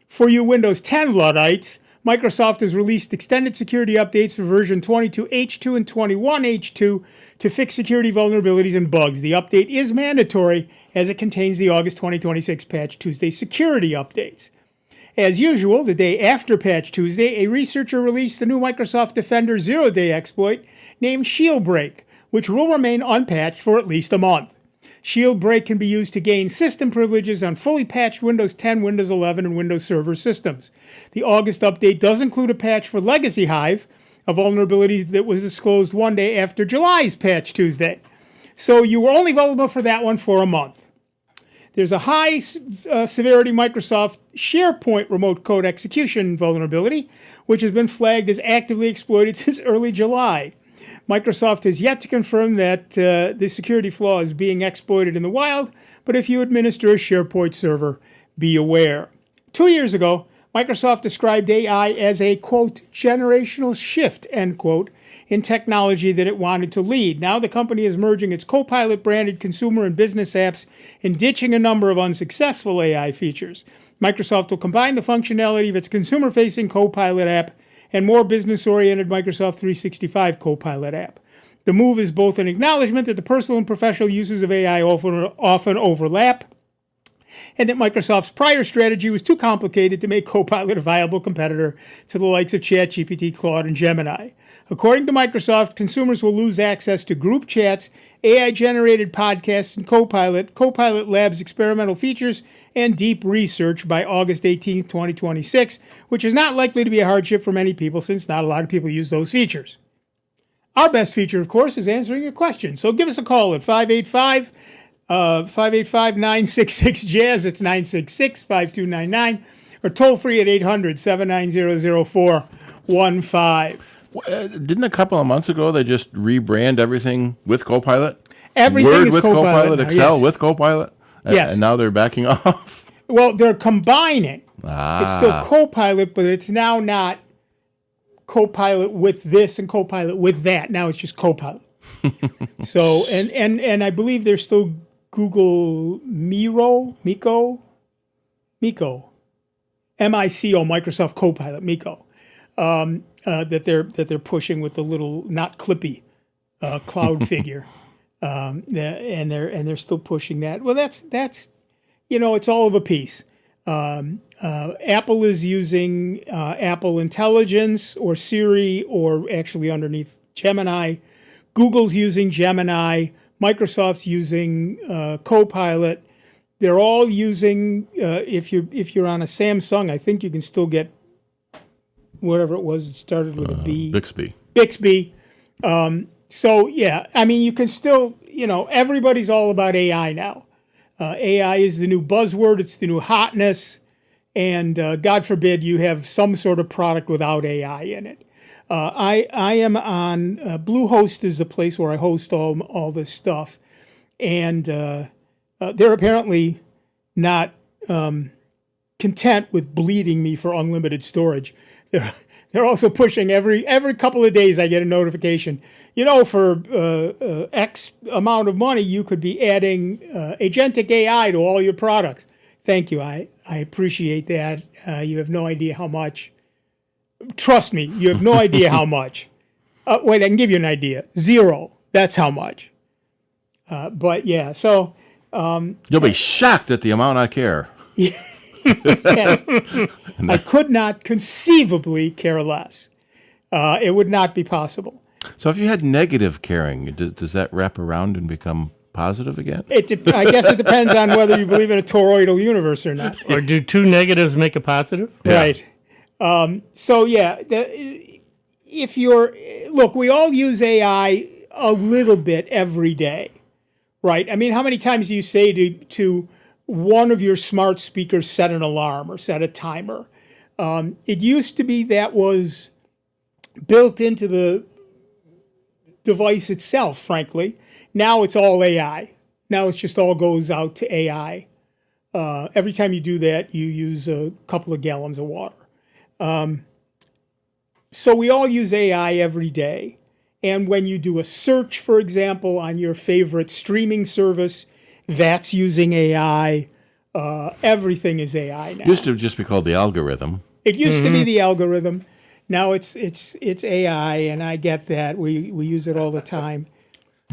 For you Windows 10 Luddites, Microsoft has released extended security updates for version 22H2 and 21H2 to fix security vulnerabilities and bugs. The update is mandatory as it contains the August 2026 Patch Tuesday security updates. As usual, the day after Patch Tuesday, a researcher released the new Microsoft Defender zero-day exploit named Shieldbreak, which will remain unpatched for at least a month. Shieldbreak can be used to gain system privileges on fully patched Windows 10, Windows 11, and Windows Server systems. The August update does include a patch for Legacy Hive, a vulnerability that was disclosed one day after July's Patch Tuesday. So you were only vulnerable for that one for a month. There's a high severity Microsoft SharePoint remote code execution vulnerability, which has been flagged as actively exploited since early July. Microsoft has yet to confirm that the security flaw is being exploited in the wild, but if you administer a SharePoint server, be aware. 2 years ago, Microsoft described AI as a, quote, generational shift, end quote, in technology that it wanted to lead. Now the company is merging its Copilot-branded consumer and business apps and ditching a number of unsuccessful AI features. Microsoft will combine the functionality of its consumer-facing Copilot app and more business-oriented Microsoft 365 Copilot app. The move is both an acknowledgement that the personal and professional uses of AI often overlap, and that Microsoft's prior strategy was too complicated to make Copilot a viable competitor to the likes of ChatGPT, Claude, and Gemini. According to Microsoft, consumers will lose access to group chats, AI-generated podcasts, and Copilot Labs experimental features, and deep research by August 18, 2026, which is not likely to be a hardship for many people since not a lot of people use those features. Our best feature, of course, is answering your questions. So give us a call at 585-966-JAZZ. It's 966-5299. Or toll free at 800-790-0415. Didn't a couple of months ago they just rebrand everything with Copilot? Everything Word is with Copilot now, Excel yes. with Copilot? Yes. And now they're backing off? Well, they're combining. It's still Copilot, but it's now not Copilot with this and Copilot with that. Now it's just Copilot. So, and I believe there's still Google Miko, MICO, Microsoft Copilot, Miko, that they're pushing with the little not clippy cloud figure, and they're still pushing that. Well, that's it's all of a piece. Apple is using Apple Intelligence or Siri, or actually underneath Gemini. Google's using Gemini. Microsoft's using Copilot. They're all using. If you're on a Samsung, I think you can still get whatever it was. It started with a B. Bixby. So yeah, I mean, you can still. Everybody's all about AI now. AI is the new buzzword. It's the new hotness. And God forbid you have some sort of product without AI in it. I am on Bluehost is the place where I host all this stuff. And they're apparently not content with bleeding me for unlimited storage. They're also pushing every couple of days I get a notification. For X amount of money, you could be adding agentic AI to all your products. Thank you. I appreciate that. You have no idea how much. Trust me, you have no idea how much. Wait, I can give you an idea. 0. That's how much. But yeah, so. You'll be shocked at the amount I care. I could not conceivably care less. It would not be possible. So if you had negative caring, does that wrap around and become positive again? I guess it depends on whether you believe in a toroidal universe or not. Or do two negatives make a positive? Yeah. Right. So yeah, we all use AI a little bit every day, right? I mean, how many times do you say to one of your smart speakers, set an alarm or set a timer? It used to be that was built into the device itself, frankly. Now it's all AI. Now it's just all goes out to AI. Every time you do that, you use a couple of gallons of water. So we all use AI every day. And when you do a search, for example, on your favorite streaming service, that's using AI. Everything is AI now. Used to just be called the algorithm. It used to be the algorithm. Now it's AI, and I get that. We use it all the time.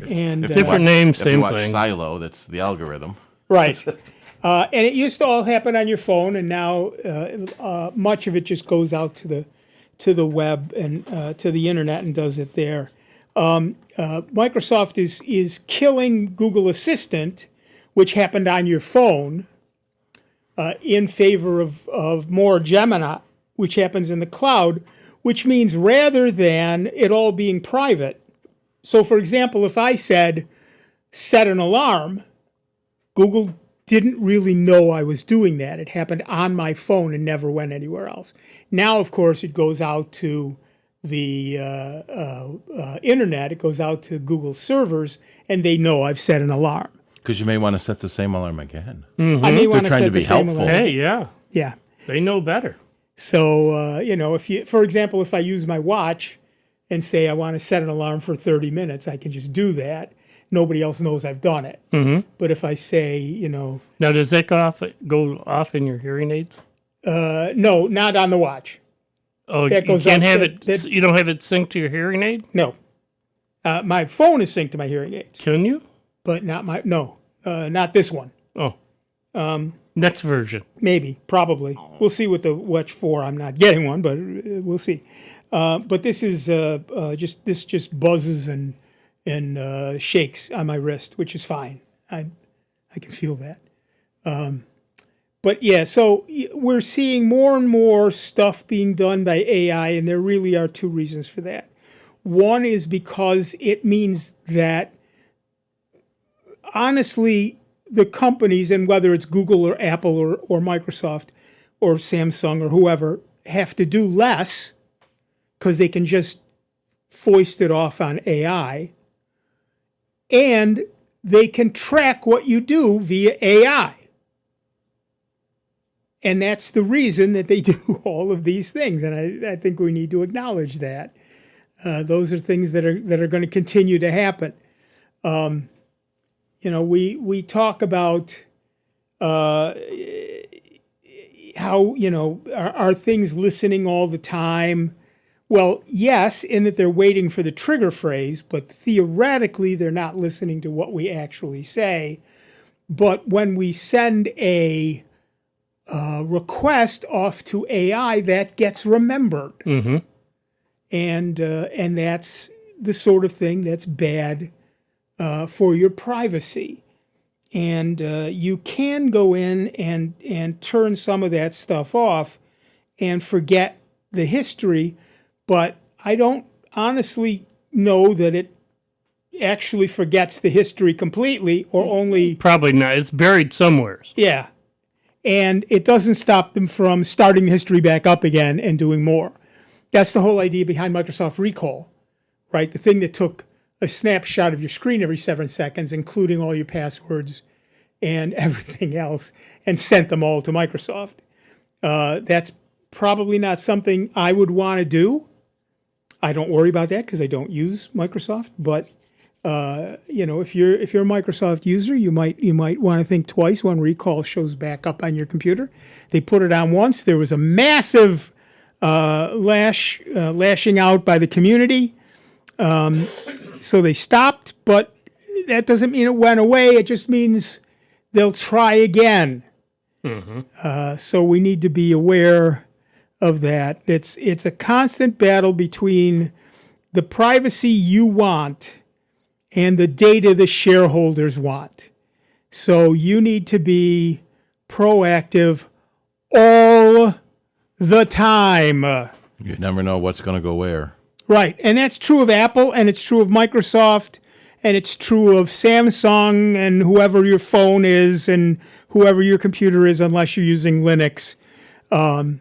And Different name, same if you watch thing. Silo, that's the algorithm. Right. And it used to all happen on your phone, and now much of it just goes out to the web and to the internet and does it there. Microsoft is killing Google Assistant, which happened on your phone, in favor of more Gemini, which happens in the cloud, which means rather than it all being private. So, for example, if I said, set an alarm, Google didn't really know I was doing that. It happened on my phone and never went anywhere else. Now, of course, it goes out to the internet. It goes out to Google servers, and they know I've set an alarm. Because you may want to set the same alarm again. Mm-hmm. I may want to trying set to be the same helpful. alarm. Hey, yeah. Yeah. They know better. So, if you, for example, if I use my watch and say I want to set an alarm for 30 minutes, I can just do that. Nobody else knows I've done it. Mm-hmm. But if I say, Now, does that go off in your hearing aids? No, not on the watch. Oh, That goes you can't up- have that- it. You don't have it synced to your hearing aid? No. My phone is synced to my hearing aids. Can you? But not not this one. Oh. Next version. Maybe, probably. We'll see with the Watch 4. I'm not getting one, but we'll see. But this is just buzzes and shakes on my wrist, which is fine. I can feel that. But yeah, so we're seeing more and more stuff being done by AI, and there really are two reasons for that. One is because it means that, honestly, the companies, and whether it's Google or Apple or Microsoft or Samsung or whoever, have to do less because they can just foist it off on AI, and they can track what you do via AI. And that's the reason that they do all of these things, and I think we need to acknowledge that. Those are things that are going to continue to happen. We talk about how, are things listening all the time? Well, yes, in that they're waiting for the trigger phrase, but theoretically they're not listening to what we actually say. But when we send a request off to AI, that gets remembered. Mm-hmm. And that's the sort of thing that's bad for your privacy. And you can go in and turn some of that stuff off and forget the history, but I don't honestly know that it actually forgets the history completely, or only... Probably not. It's buried somewhere. Yeah. And it doesn't stop them from starting the history back up again and doing more. That's the whole idea behind Microsoft Recall, right? The thing that took a snapshot of your screen every 7 seconds, including all your passwords and everything else, and sent them all to Microsoft. That's probably not something I would want to do. I don't worry about that because I don't use Microsoft. But if you're a Microsoft user, you might want to think twice when Recall shows back up on your computer. They put it on once. There was a massive lashing out by the community. So they stopped, but that doesn't mean it went away. It just means they'll try again. Mm-hmm. So we need to be aware of that. It's a constant battle between the privacy you want and the data the shareholders want. So you need to be proactive all the time. You never know what's going to go where. Right. And that's true of Apple, and it's true of Microsoft, and it's true of Samsung and whoever your phone is and whoever your computer is, unless you're using Linux. And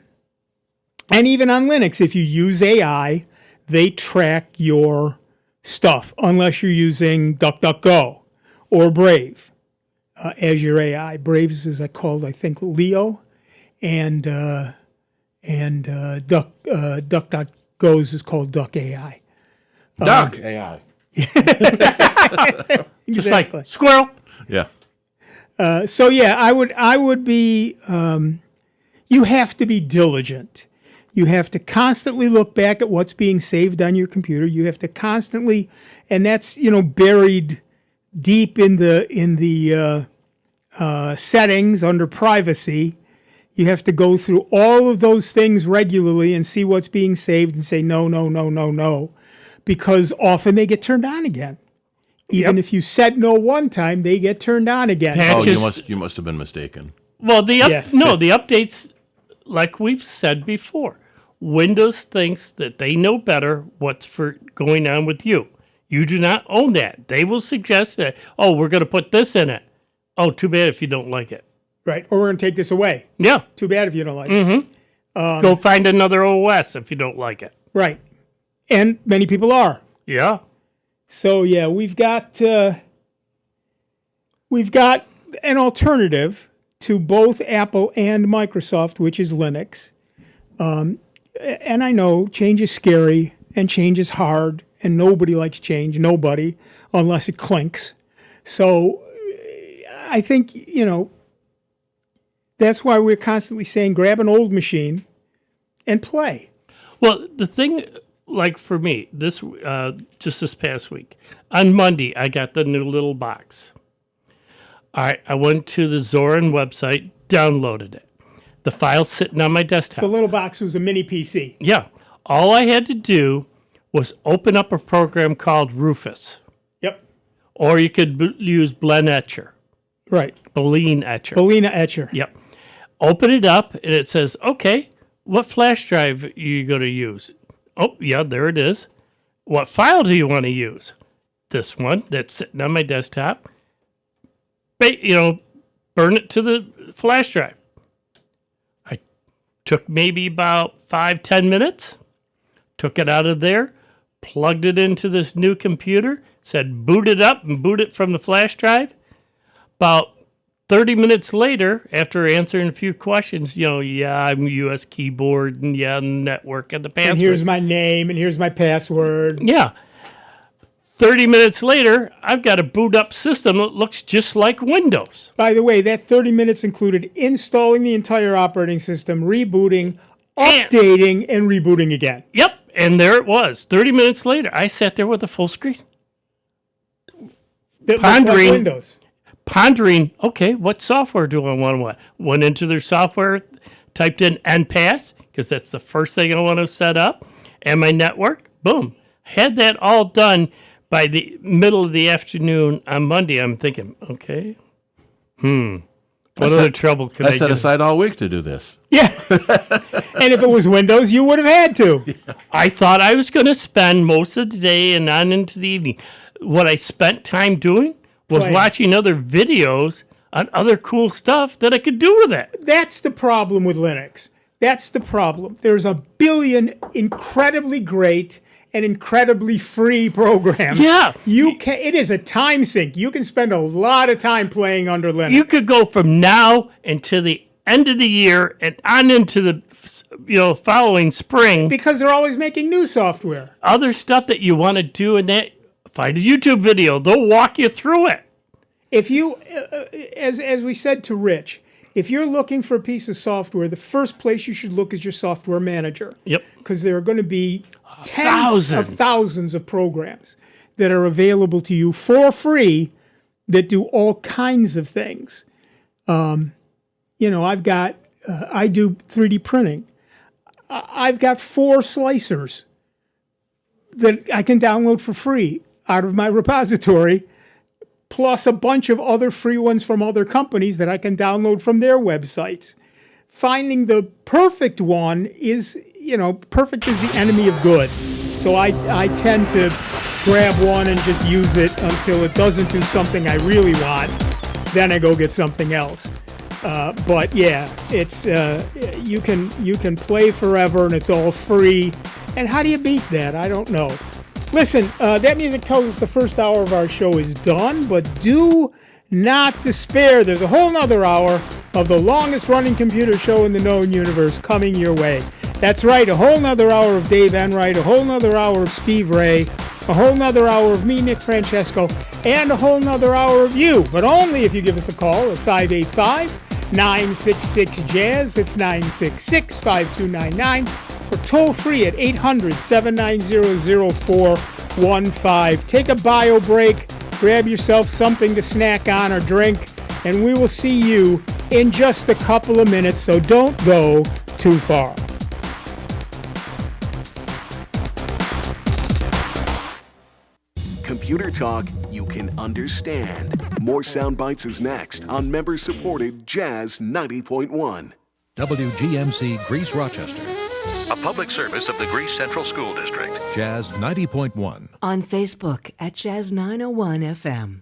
even on Linux, if you use AI, they track your stuff, unless you're using DuckDuckGo or Brave as your AI. Brave's is called, I think, Leo, and DuckDuckGo's is called Duck AI. Duck AI. Just like squirrel. Yeah. So yeah, I would be. You have to be diligent. You have to constantly look back at what's being saved on your computer. You have to constantly, and that's buried deep in the settings under privacy. You have to go through all of those things regularly and see what's being saved and say no, because often they get turned on again. Even if you said no one time, they get turned on again. Patches. You must have been mistaken. Well, the updates, like we've said before, Windows thinks that they know better what's going on with you. You do not own that. They will suggest that, we're going to put this in it. Oh, too bad if you don't like it. Right, or we're going to take this away. Yeah. Too bad if you don't like it. Go find another OS if you don't like it. Right. And many people are. Yeah. So, yeah, we've got an alternative to both Apple and Microsoft, which is Linux. And I know change is scary and change is hard, and nobody likes change, nobody, unless it clinks. So I think, that's why we're constantly saying grab an old machine and play. Well, the thing, like for me, just this past week, on Monday, I got the new little box. I went to the Zorin website downloaded it. The file's sitting on my desktop. The little box was a mini PC. Yeah. All I had to do was open up a program called Rufus. Yep. Or you could use Blend Etcher. Right. Balene Etcher. Balena Etcher. Yep. Open it up, and it says, okay, what flash drive are you going to use? Oh, yeah, there it is. What file do you want to use? This one that's sitting on my desktop. Burn it to the flash drive. I took maybe about 5-10 minutes, took it out of there, plugged it into this new computer, said boot it up and boot it from the flash drive. About 30 minutes later, after answering a few questions, I'm US keyboard and the network and the password. And here's my name and here's my password. Yeah. 30 minutes later, I've got a boot up system that looks just like Windows. By the way, that 30 minutes included installing the entire operating system, rebooting, updating, and rebooting again. Yep. And there it was. 30 minutes later, I sat there with a full screen. That looked like Windows. Pondering, okay, what software do I want? Went into their software, typed in NPass, because that's the first thing I want to set up, and my network, boom. Had that all done by the middle of the afternoon on Monday. I'm thinking, okay, what other trouble could I set get? aside all week to do this. Yeah. And if it was Windows, you would have had to. Yeah. I thought I was going to spend most of the day and on into the evening. What I spent time doing was watching other videos on other cool stuff that I could do with it. That's the problem with Linux. That's the problem. There's a billion incredibly great and incredibly free programs. Yeah. It is a time sink. You can spend a lot of time playing under Linux. You could go from now until the end of the year and on into the following spring. Because they're always making new software. Other stuff that you want to do in that, find a YouTube video. They'll walk you through it. If you, as we said to Rich, if you're looking for a piece of software, the first place you should look is your software manager. Yep. Because there are going to be tens of thousands of programs that are available to you for free that do all kinds of things. I do 3D printing. I've got 4 slicers that I can download for free out of my repository, plus a bunch of other free ones from other companies that I can download from their websites. Finding the perfect one is, perfect is the enemy of good. So I tend to grab one and just use it until it doesn't do something I really want. Then I go get something else. But yeah, it's you can play forever and it's all free. And how do you beat that? I don't know. Listen, that music tells us the first hour of our show is done, but do not despair. There's a whole nother hour of the longest running computer show in the known universe coming your way. That's right, a whole nother hour of Dave Enright, a whole nother hour of Steve Ray, a whole nother hour of me, Nick Francesco, and a whole nother hour of you, but only if you give us a call at 585-966-JAZZ. It's 966-5299. Or toll free at 800-790-0415. Take a bio break, grab yourself something to snack on or drink, and we will see you in just a couple of minutes, so don't go too far. Computer talk you can understand. More Sound Bites is next on member-supported Jazz 90.1. WGMC Greece Rochester. A public service of the Greece Central School District. Jazz 90.1. On Facebook at Jazz 901 FM.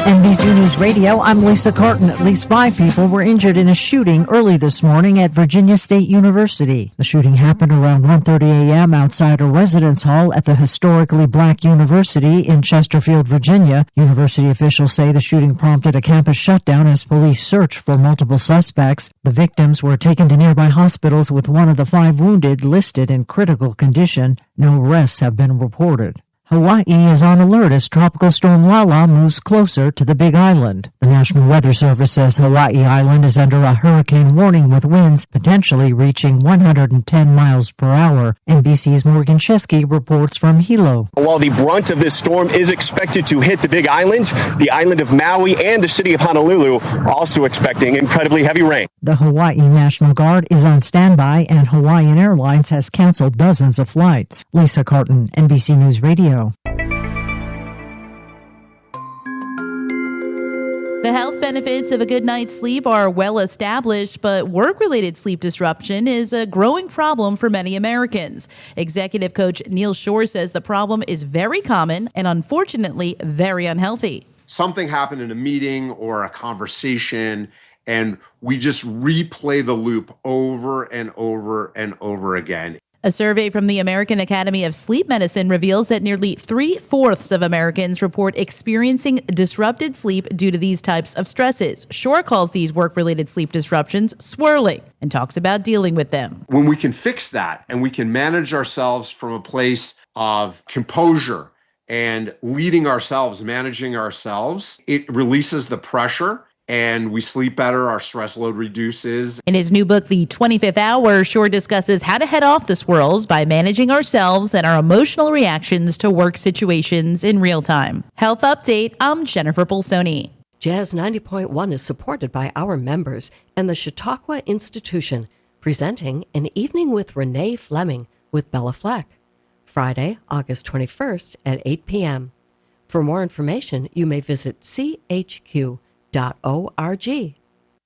NBC News Radio, I'm Lisa Carton. At least 5 people were injured in a shooting early this morning at Virginia State University. The shooting happened around 1:30 a.m. outside a residence hall at the historically black university in Chesterfield, Virginia. University officials say the shooting prompted a campus shutdown as police searched for multiple suspects. The victims were taken to nearby hospitals with one of the 5 wounded listed in critical condition. No arrests have been reported. Hawaii is on alert as Tropical Storm Lala moves closer to the Big Island. The National Weather Service says Hawaii Island is under a hurricane warning with winds potentially reaching 110 miles per hour. NBC's Morgan Chesky reports from Hilo. While the brunt of this storm is expected to hit the Big Island, the island of Maui and the city of Honolulu are also expecting incredibly heavy rain. The Hawaii National Guard is on standby, and Hawaiian Airlines has canceled dozens of flights. Lisa Carton, NBC News Radio. The health benefits of a good night's sleep are well established, but work-related sleep disruption is a growing problem for many Americans. Executive coach Neil Shore says the problem is very common and unfortunately very unhealthy. Something happened in a meeting or a conversation, and we just replay the loop over and over and over again. A survey from the American Academy of Sleep Medicine reveals that nearly 3/4 of Americans report experiencing disrupted sleep due to these types of stresses. Shore calls these work-related sleep disruptions swirling and talks about dealing with them. When we can fix that and we can manage ourselves from a place of composure and leading ourselves, managing ourselves, it releases the pressure and we sleep better, our stress load reduces. In his new book, The 25th Hour, Shore discusses how to head off the swirls by managing ourselves and our emotional reactions to work situations in real time. Health Update, I'm Jennifer Bolsoni. Jazz 90.1 is supported by our members and the Chautauqua Institution, presenting An Evening with Renee Fleming with Bella Fleck, Friday, August 21st at 8 p.m. For more information, you may visit chq.org.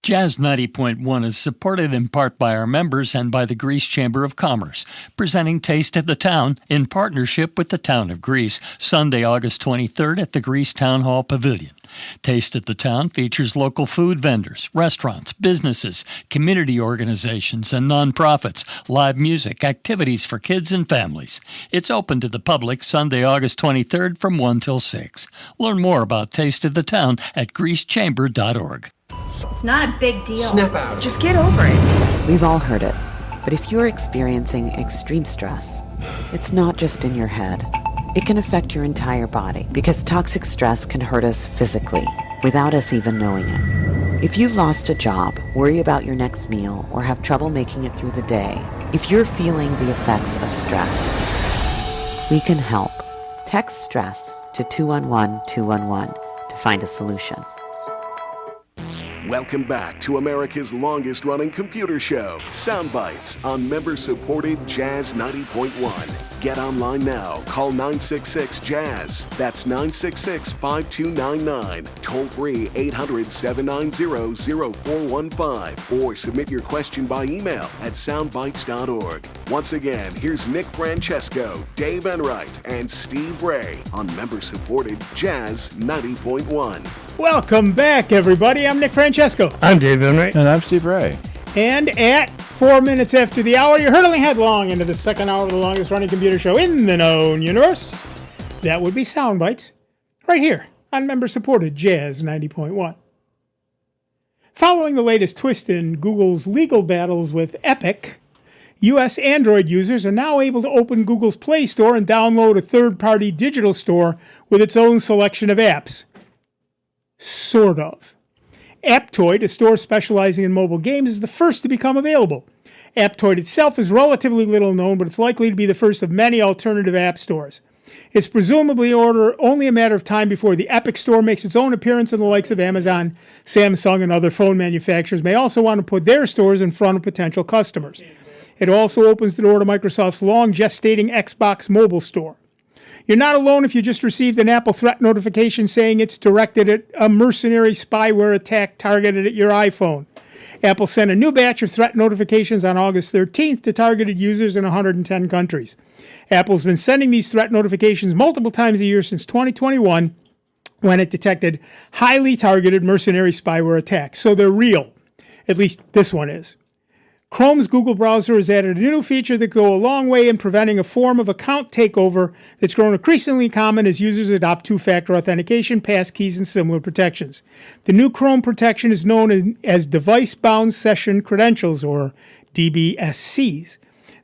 Jazz 90.1 is supported in part by our members and by the Greece Chamber of Commerce, presenting Taste of the Town in partnership with the Town of Greece, Sunday, August 23rd at the Greece Town Hall Pavilion. Taste of the Town features local food vendors, restaurants, businesses, community organizations, and nonprofits, live music, activities for kids and families. It's open to the public Sunday, August 23rd from 1 till 6. Learn more about Taste of the Town at greecechamber.org. It's not a big deal. Snap out. Just get over it. We've all heard it. But if you're experiencing extreme stress, it's not just in your head. It can affect your entire body because toxic stress can hurt us physically without us even knowing it. If you've lost a job, worry about your next meal, or have trouble making it through the day, if you're feeling the effects of stress, we can help. Text STRESS to 211-211 to find a solution. Welcome back to America's longest-running computer show, Sound Bytes, on member-supported Jazz 90.1. Get online now. Call 966-JAZZ. That's 966-5299. Toll-free 800-790-0415. Or submit your question by email at soundbytes.org. Once again, here's Nick Francesco, Dave Enright, and Steve Ray on member-supported Jazz 90.1. Welcome back, everybody. I'm Nick Francesco. I'm Dave Enright. And I'm Steve Ray. And at 4 minutes after the hour, you're hurtling headlong into the second hour of the longest-running computer show in the known universe. That would be Sound Bytes, right here on member-supported Jazz 90.1. Following the latest twist in Google's legal battles with Epic, U.S. Android users are now able to open Google's Play Store and download a third-party digital store with its own selection of apps. Sort of. Aptoid, a store specializing in mobile games, is the first to become available. Aptoid itself is relatively little known, but it's likely to be the first of many alternative app stores. It's presumably only a matter of time before the Epic Store makes its own appearance, and the likes of Amazon, Samsung, and other phone manufacturers may also want to put their stores in front of potential customers. It also opens the door to Microsoft's long gestating Xbox Mobile Store. You're not alone if you just received an Apple threat notification saying it's directed at a mercenary spyware attack targeted at your iPhone. Apple sent a new batch of threat notifications on August 13th to targeted users in 110 countries. Apple's been sending these threat notifications multiple times a year since 2021 when it detected highly targeted mercenary spyware attacks. So they're real. At least this one is. Chrome's Google browser has added a new feature that go a long way in preventing a form of account takeover that's grown increasingly common as users adopt two-factor authentication, passkeys, and similar protections. The new Chrome protection is known as Device-Bound Session Credentials, or DBSCs.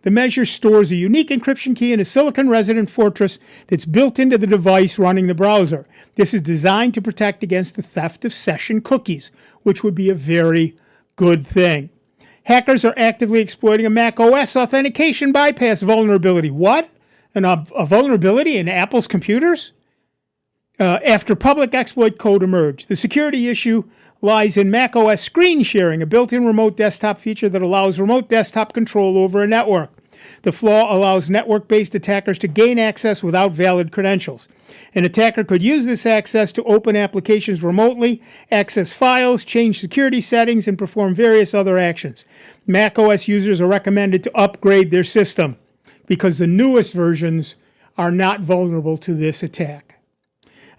The measure stores a unique encryption key in a silicon resident fortress that's built into the device running the browser. This is designed to protect against the theft of session cookies, which would be a very good thing. Hackers are actively exploiting a Mac OS authentication bypass vulnerability. What? A vulnerability in Apple's computers? After public exploit code emerged. The security issue lies in Mac OS screen sharing, a built-in remote desktop feature that allows remote desktop control over a network. The flaw allows network-based attackers to gain access without valid credentials. An attacker could use this access to open applications remotely, access files, change security settings, and perform various other actions. Mac OS users are recommended to upgrade their system because the newest versions are not vulnerable to this attack.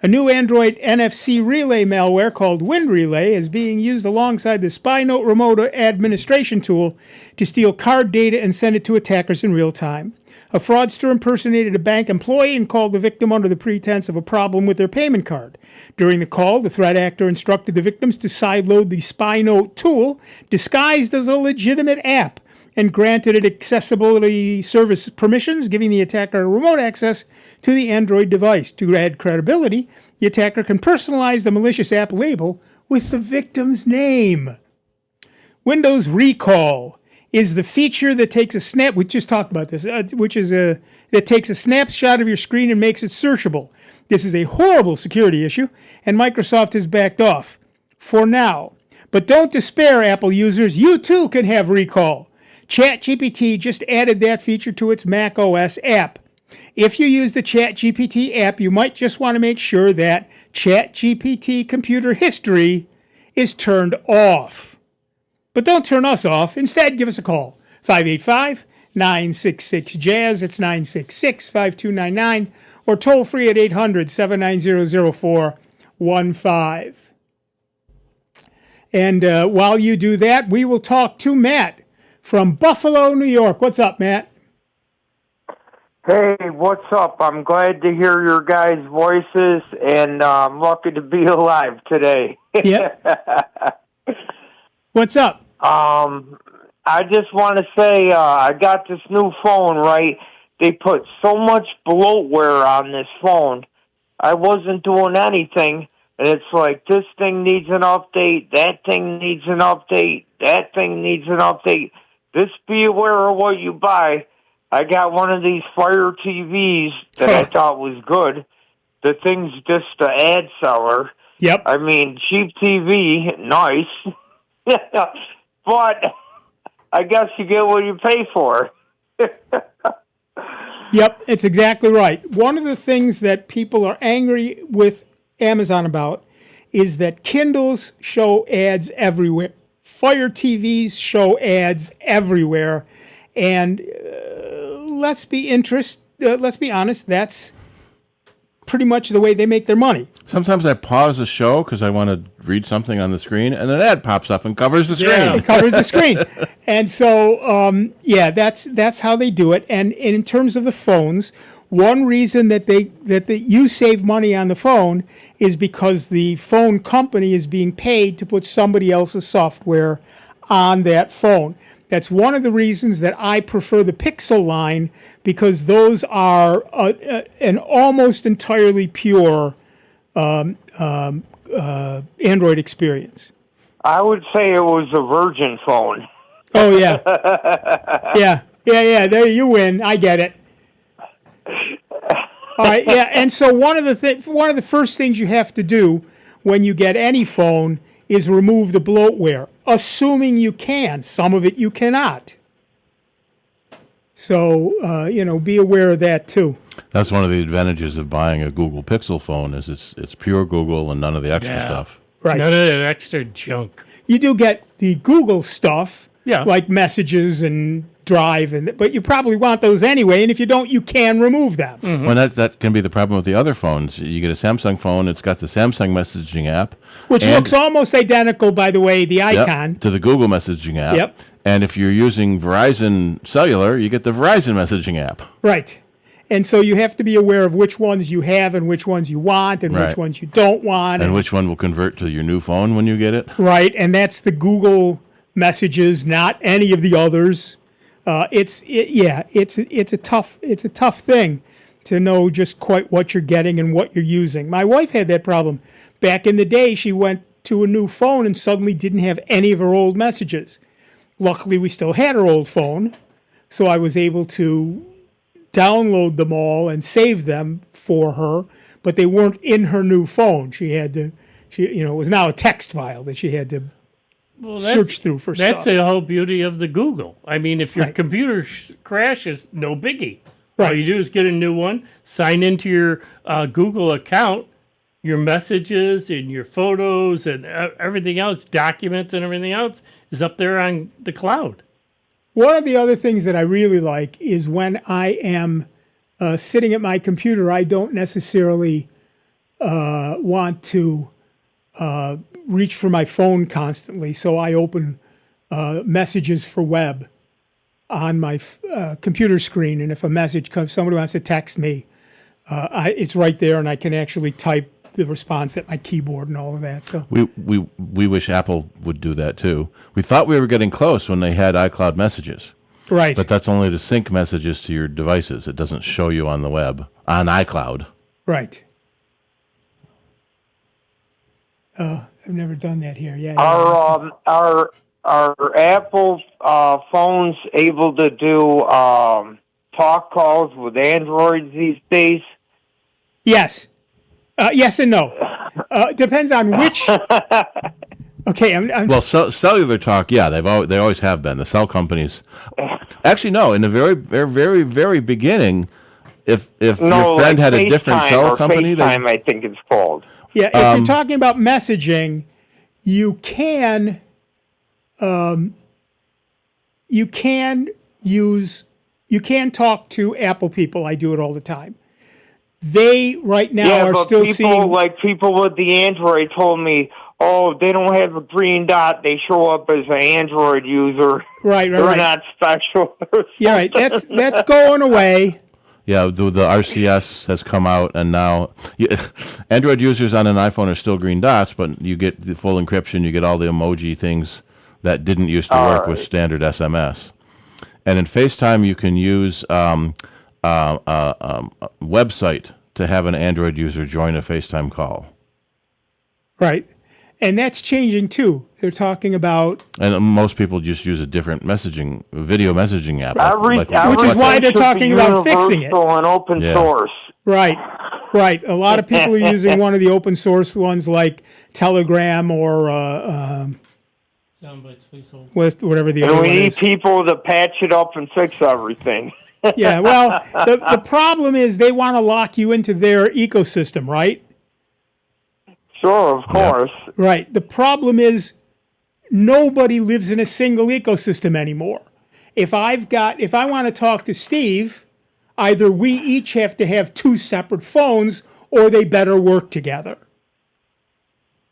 A new Android NFC relay malware called Wind Relay is being used alongside the SpyNote remote administration tool to steal card data and send it to attackers in real time. A fraudster impersonated a bank employee and called the victim under the pretense of a problem with their payment card. During the call, the threat actor instructed the victims to sideload the SpyNote tool, disguised as a legitimate app, and granted it accessibility service permissions, giving the attacker remote access to the Android device. To add credibility, the attacker can personalize the malicious app label with the victim's name. Windows Recall is the feature that takes a snap. We just talked about this, that takes a snapshot of your screen and makes it searchable. This is a horrible security issue, and Microsoft has backed off for now. But don't despair, Apple users. You too can have Recall. ChatGPT just added that feature to its Mac OS app. If you use the ChatGPT app, you might just want to make sure that ChatGPT computer history is turned off. But don't turn us off. Instead, give us a call. 585-966-JAZZ. It's 966-5299. Or toll free at 800-790-0415. And while you do that, we will talk to Matt from Buffalo, New York. What's up, Matt? Hey, what's up? I'm glad to hear your guys' voices, and I'm lucky to be alive today. Yep. What's up? I just want to say I got this new phone, right? They put so much bloatware on this phone. I wasn't doing anything, and it's like this thing needs an update, that thing needs an update, that thing needs an update. Just be aware of what you buy. I got one of these Fire TVs that I thought was good. The thing's just an ad seller. Yep. I mean, cheap TV, nice. But I guess you get what you pay for. Yep, it's exactly right. One of the things that people are angry with Amazon about is that Kindles show ads everywhere. Fire TVs show ads everywhere. And let's be honest, that's pretty much the way they make their money. Sometimes I pause the show because I want to read something on the screen, and an ad pops up and covers the screen. Yeah, it covers the screen. And so, that's how they do it. And in terms of the phones, one reason that you save money on the phone is because the phone company is being paid to put somebody else's software on that phone. That's one of the reasons that I prefer the Pixel line, because those are an almost entirely pure Android experience. I would say it was a Virgin phone. Oh, yeah. Yeah. There you win. I get it. All right, yeah. And so one of the first things you have to do when you get any phone is remove the bloatware, assuming you can. Some of it you cannot. So, be aware of that too. That's one of the advantages of buying a Google Pixel phone is it's pure Google and none of the extra stuff. Right. None of that extra junk. You do get the Google stuff, Yeah. like Messages and Drive, but you probably want those anyway, and if you don't, you can remove them. Mm-hmm. Well, that can be the problem with the other phones. You get a Samsung phone, it's got the Samsung messaging app. Which looks almost identical, by the way, the icon. To the Google messaging app. Yep. And if you're using Verizon Cellular, you get the Verizon messaging app. Right. And so you have to be aware of which ones you have and which ones you want and which ones you don't want. And which one will convert to your new phone when you get it. Right, and that's the Google Messages, not any of the others. It's a tough thing to know just quite what you're getting and what you're using. My wife had that problem back in the day. She went to a new phone and suddenly didn't have any of her old messages. Luckily, we still had her old phone, so I was able to download them all and save them for her, but they weren't in her new phone. It was now a text file that she had to search through for stuff. That's the whole beauty of the Google. I mean, if your computer crashes, no biggie. All you do is get a new one, sign into your Google account, your messages and your photos and everything else, documents and everything else is up there on the cloud. One of the other things that I really like is when I am sitting at my computer, I don't necessarily want to reach for my phone constantly. So I open messages for web on my computer screen. And if a message comes, somebody wants to text me, it's right there and I can actually type the response at my keyboard and all of that. So we wish Apple would do that too. We thought we were getting close when they had iCloud messages. Right. But that's only to sync messages to your devices. It doesn't show you on the web, on iCloud. Right. I've never done that here. Yeah. Are Apple phones able to do talk calls with Androids these days? Yes. Yes and no. Depends on which. Okay, well, cellular talk, yeah, they always have been. The cell companies. Actually, no. In the very, very, very, very beginning, if your friend had a different cell company, FaceTime, I think it's called. Yeah, if you're talking about messaging, you can talk to Apple people. I do it all the time. They right now are still seeing people with the Android told me, oh, they don't have a green dot. They show up as an Android user. Right. They're not special. Yeah, right. That's going away. Yeah, the RCS has come out, and now Android users on an iPhone are still green dots, but you get the full encryption. You get all the emoji things that didn't used to work with standard SMS. And in FaceTime, you can use website to have an Android user join a FaceTime call. Right. And that's changing too. They're talking about... And most people just use a different video messaging app. Which is why they're talking about fixing it. And open source. Right. Right. A lot of people are using one of the open source ones like Telegram or... with whatever the other one is. We need people to patch it up and fix everything. Yeah, well, the problem is they want to lock you into their ecosystem, right? Sure, of course. Right. The problem is nobody lives in a single ecosystem anymore. If I want to talk to Steve, either we each have to have two separate phones or they better work together.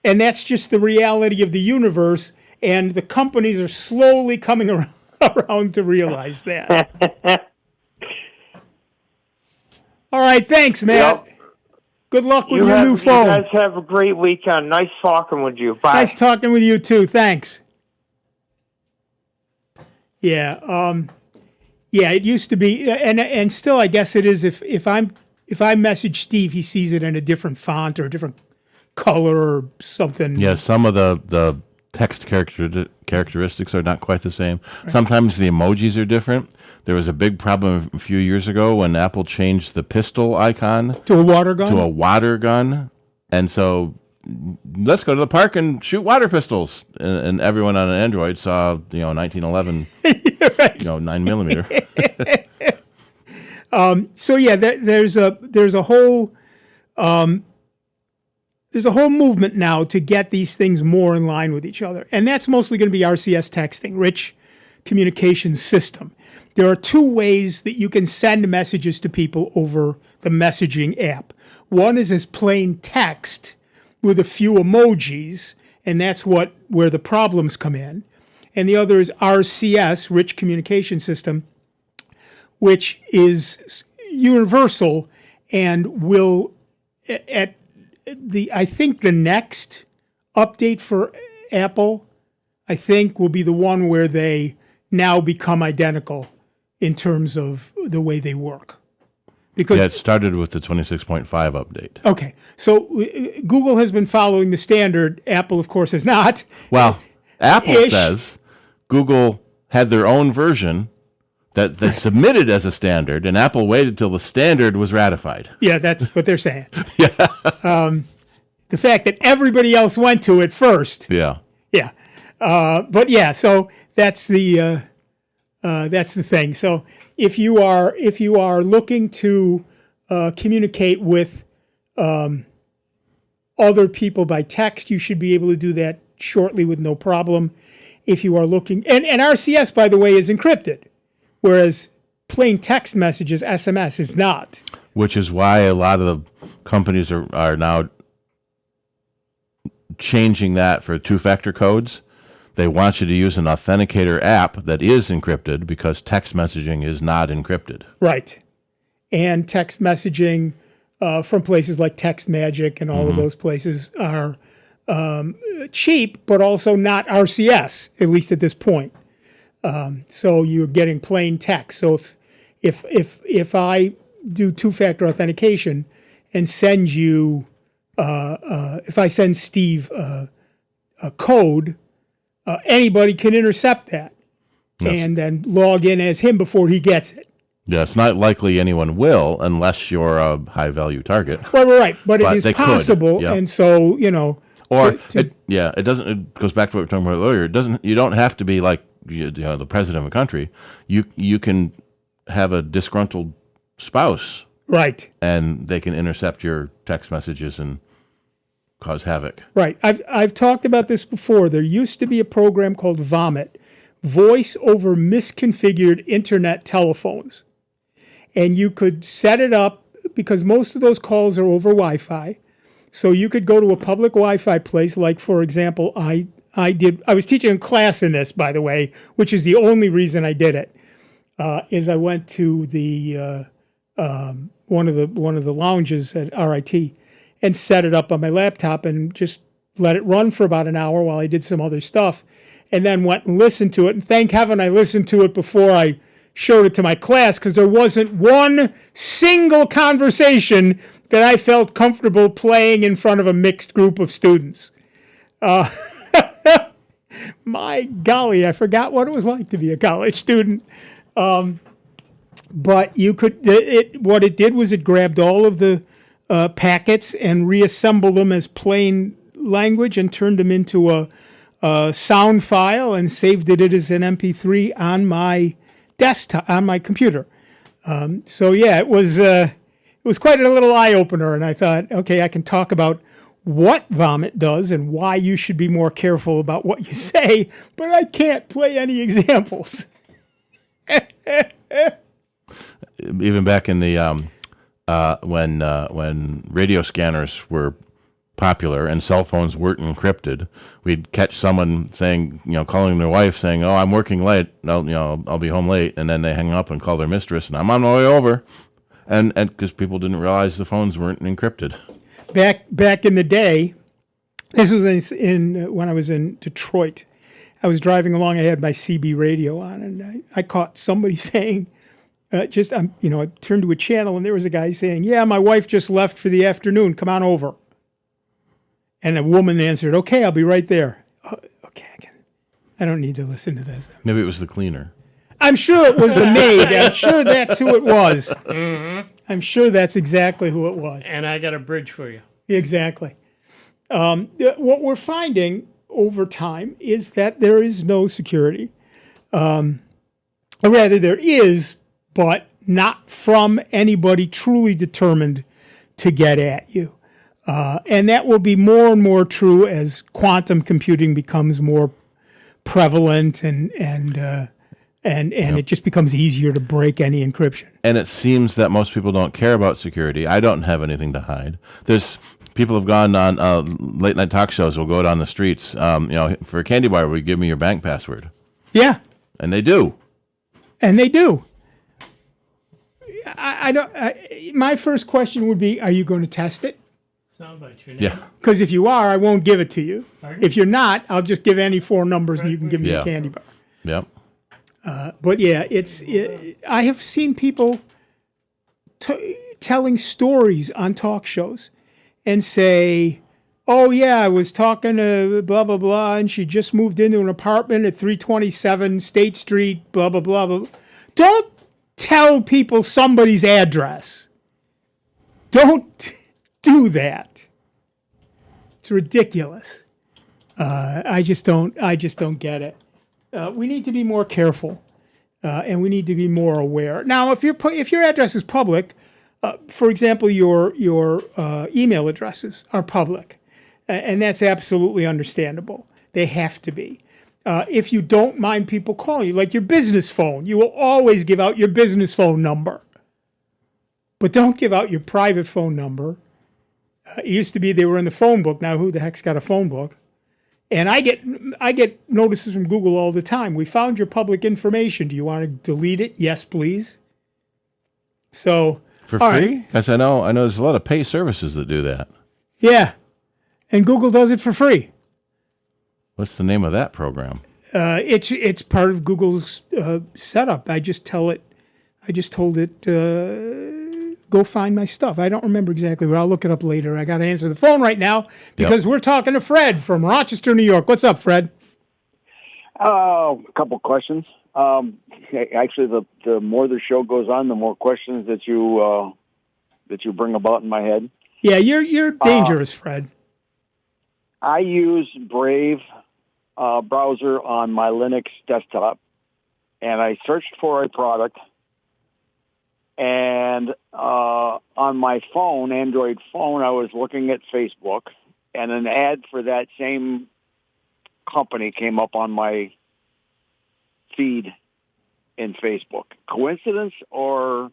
And that's just the reality of the universe, and the companies are slowly coming around to realize that. All right, thanks, Matt. Yep. Good luck with your new phone. You guys have a great weekend. Nice talking with you. Bye. Nice talking with you, too. Thanks. Yeah, it used to be, and still I guess it is, if I message Steve, he sees it in a different font or a different color or something. Yeah, some of the text characteristics are not quite the same. Right. Sometimes the emojis are different. There was a big problem a few years ago when Apple changed the pistol icon to a water gun. And so let's go to the park and shoot water pistols. And everyone on an Android saw, 1911, right. 9mm. So yeah, there's a whole movement now to get these things more in line with each other. And that's mostly going to be RCS texting, rich communication system. There are two ways that you can send messages to people over the messaging app. One is as plain text with a few emojis, and that's where the problems come in. And the other is RCS, rich communication system, which is universal and will I think the next update for Apple, will be the one where they now become identical in terms of the way they work. Because it started with the 26.5 update. Okay, so Google has been following the standard. Apple, of course, has not. Well, Apple says Google had their own version that they submitted as a standard, and Apple waited till the standard was ratified. Yeah, that's what they're saying. The fact that everybody else went to it first. Yeah. Yeah. But yeah, so that's the thing. So if you are looking to communicate with other people by text, you should be able to do that shortly with no problem. If you are looking, and RCS, by the way, is encrypted, whereas plain text messages, SMS, is not. Which is why a lot of the companies are now changing that for two-factor codes. They want you to use an authenticator app that is encrypted because text messaging is not encrypted. Right. And text messaging from places like TextMagic and all of those places are cheap, but also not RCS, at least at this point. So you're getting plain text. So if I do two-factor authentication and send you, if I send Steve a code, anybody can intercept that and then log in as him before he gets it. Yeah, it's not likely anyone will unless you're a high-value target. Right. But it is possible, and so, Or it doesn't. It goes back to what we were talking about earlier. It doesn't. You don't have to be like the president of a country. You can have a disgruntled spouse, right? And they can intercept your text messages and cause havoc. Right. I've talked about this before. There used to be a program called Vomit, Voice over Misconfigured Internet Telephones, and you could set it up because most of those calls are over Wi-Fi. So you could go to a public Wi-Fi place, like, for example, I was teaching a class in this, by the way, which is the only reason I did it, is I went to the one of the lounges at RIT and set it up on my laptop and just let it run for about an hour while I did some other stuff, and then went and listened to it. And thank heaven I listened to it before I showed it to my class, because there wasn't one single conversation that I felt comfortable playing in front of a mixed group of students. My golly, I forgot what it was like to be a college student. But you could. What it did was it grabbed all of the packets and reassembled them as plain language and turned them into a sound file and saved it as an MP3 on my desktop, on my computer. So yeah, it was quite a little eye opener, and I thought, okay, I can talk about what Vomit does and why you should be more careful about what you say, but I can't play any examples. Even back in the when radio scanners were popular and cell phones weren't encrypted, we'd catch someone saying, calling their wife saying, "Oh, I'm working late. No, I'll be home late," and then they hang up and call their mistress, and I'm on my way over, and because people didn't realize the phones weren't encrypted. Back in the day, this was in when I was in Detroit. I was driving along. I had my CB radio on, and I caught somebody saying, I turned to a channel, and there was a guy saying, "Yeah, my wife just left for the afternoon. Come on over." And a woman answered, "Okay, I'll be right there." Okay, I don't need to listen to this. Maybe it was the cleaner. I'm sure it was the maid. I'm sure that's who it was. Mm-hmm. I'm sure that's exactly who it was. And I got a bridge for you. Exactly. What we're finding over time is that there is no security. Or rather, there is, but not from anybody truly determined to get at you. And that will be more and more true as quantum computing becomes more prevalent and it just becomes easier to break any encryption. And it seems that most people don't care about security. I don't have anything to hide. People have gone on late night talk shows. Will go down the streets. For a candy bar, will you give me your bank password? Yeah, and they do. I don't. My first question would be: are you going to test it? Soundbite your name. Yeah. Because if you are, I won't give it to you. Pardon? If you're not, I'll just give any four numbers and you can give me a candy bar. Yep. But yeah, I have seen people telling stories on talk shows and say, oh yeah, I was talking to blah, blah, blah, and she just moved into an apartment at 327 State Street, blah, blah, blah, blah. Don't tell people somebody's address. Don't do that. It's ridiculous. I just don't get it. We need to be more careful, and we need to be more aware. Now, if your address is public, for example, your email addresses are public, and that's absolutely understandable. They have to be. If you don't mind people calling you, like your business phone, you will always give out your business phone number. But don't give out your private phone number. It used to be they were in the phone book. Now who the heck's got a phone book? And I get notices from Google all the time. We found your public information. Do you want to delete it? Yes, please. So for free? Because I know there's a lot of pay services that do that. Yeah, and Google does it for free. What's the name of that program? It's part of Google's setup. I just told it, go find my stuff. I don't remember exactly, but I'll look it up later. I got to answer the phone right now because we're talking to Fred from Rochester, New York. What's up, Fred? A couple questions. Actually, the more the show goes on, the more questions that you bring about in my head. Yeah, you're dangerous, Fred. I use Brave browser on my Linux desktop, and I searched for a product. And on my phone, Android phone, I was looking at Facebook, and an ad for that same company came up on my feed in Facebook. Coincidence, or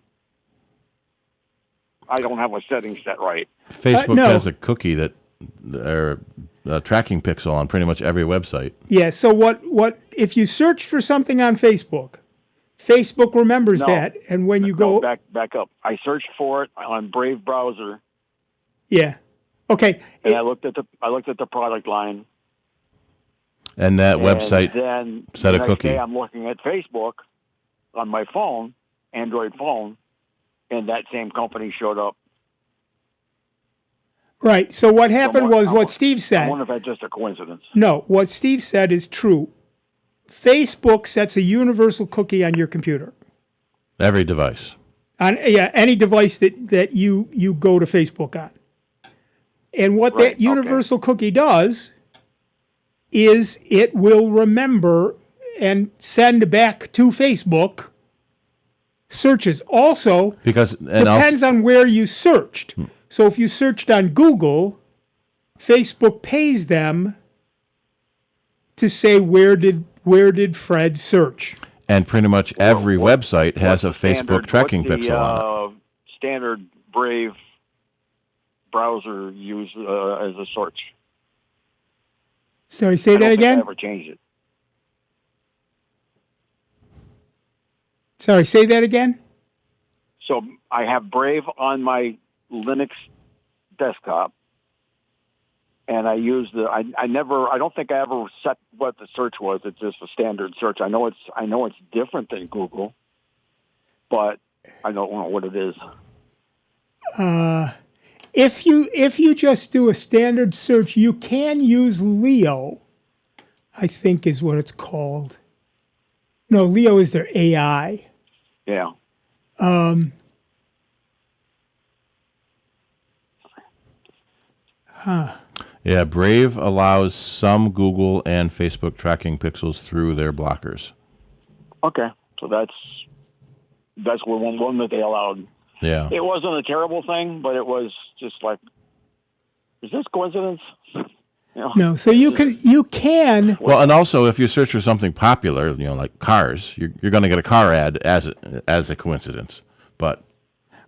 I don't have a setting set right? Facebook has a cookie that or a tracking pixel on pretty much every website. Yeah. So what if you search for something on Facebook? Facebook remembers that, and when you go back up, I searched for it on Brave browser. Yeah. Okay. And I looked at the product line. And that website then set a the cookie. Next day I'm looking at Facebook on my phone, Android phone, and that same company showed up. Right. So what happened was what Steve said. I wonder if that's just a coincidence. No, what Steve said is true. Facebook sets a universal cookie on your computer. Every device. On any device that you go to Facebook on. And what that universal cookie does is it will remember and send back to Facebook searches. Also, depends on where you searched. So if you searched on Google, Facebook pays them to say where did Fred search. And pretty much every website has a Facebook tracking pixel on it. Standard Brave browser use as a search. Sorry, say that again? I never changed it. Sorry, say that again? So I have Brave on my Linux desktop, and I use I don't think I ever set what the search was. It's just a standard search. I know it's different than Google, but I don't know what it is. If you just do a standard search, you can use Leo, I think is what it's called. No, Leo is their AI. Yeah. Yeah, Brave allows some Google and Facebook tracking pixels through their blockers. Okay, so that's one that they allowed. Yeah. It wasn't a terrible thing, but it was just like, is this coincidence? No, so you can. Well, and also if you search for something popular, like cars, you're going to get a car ad as a coincidence. But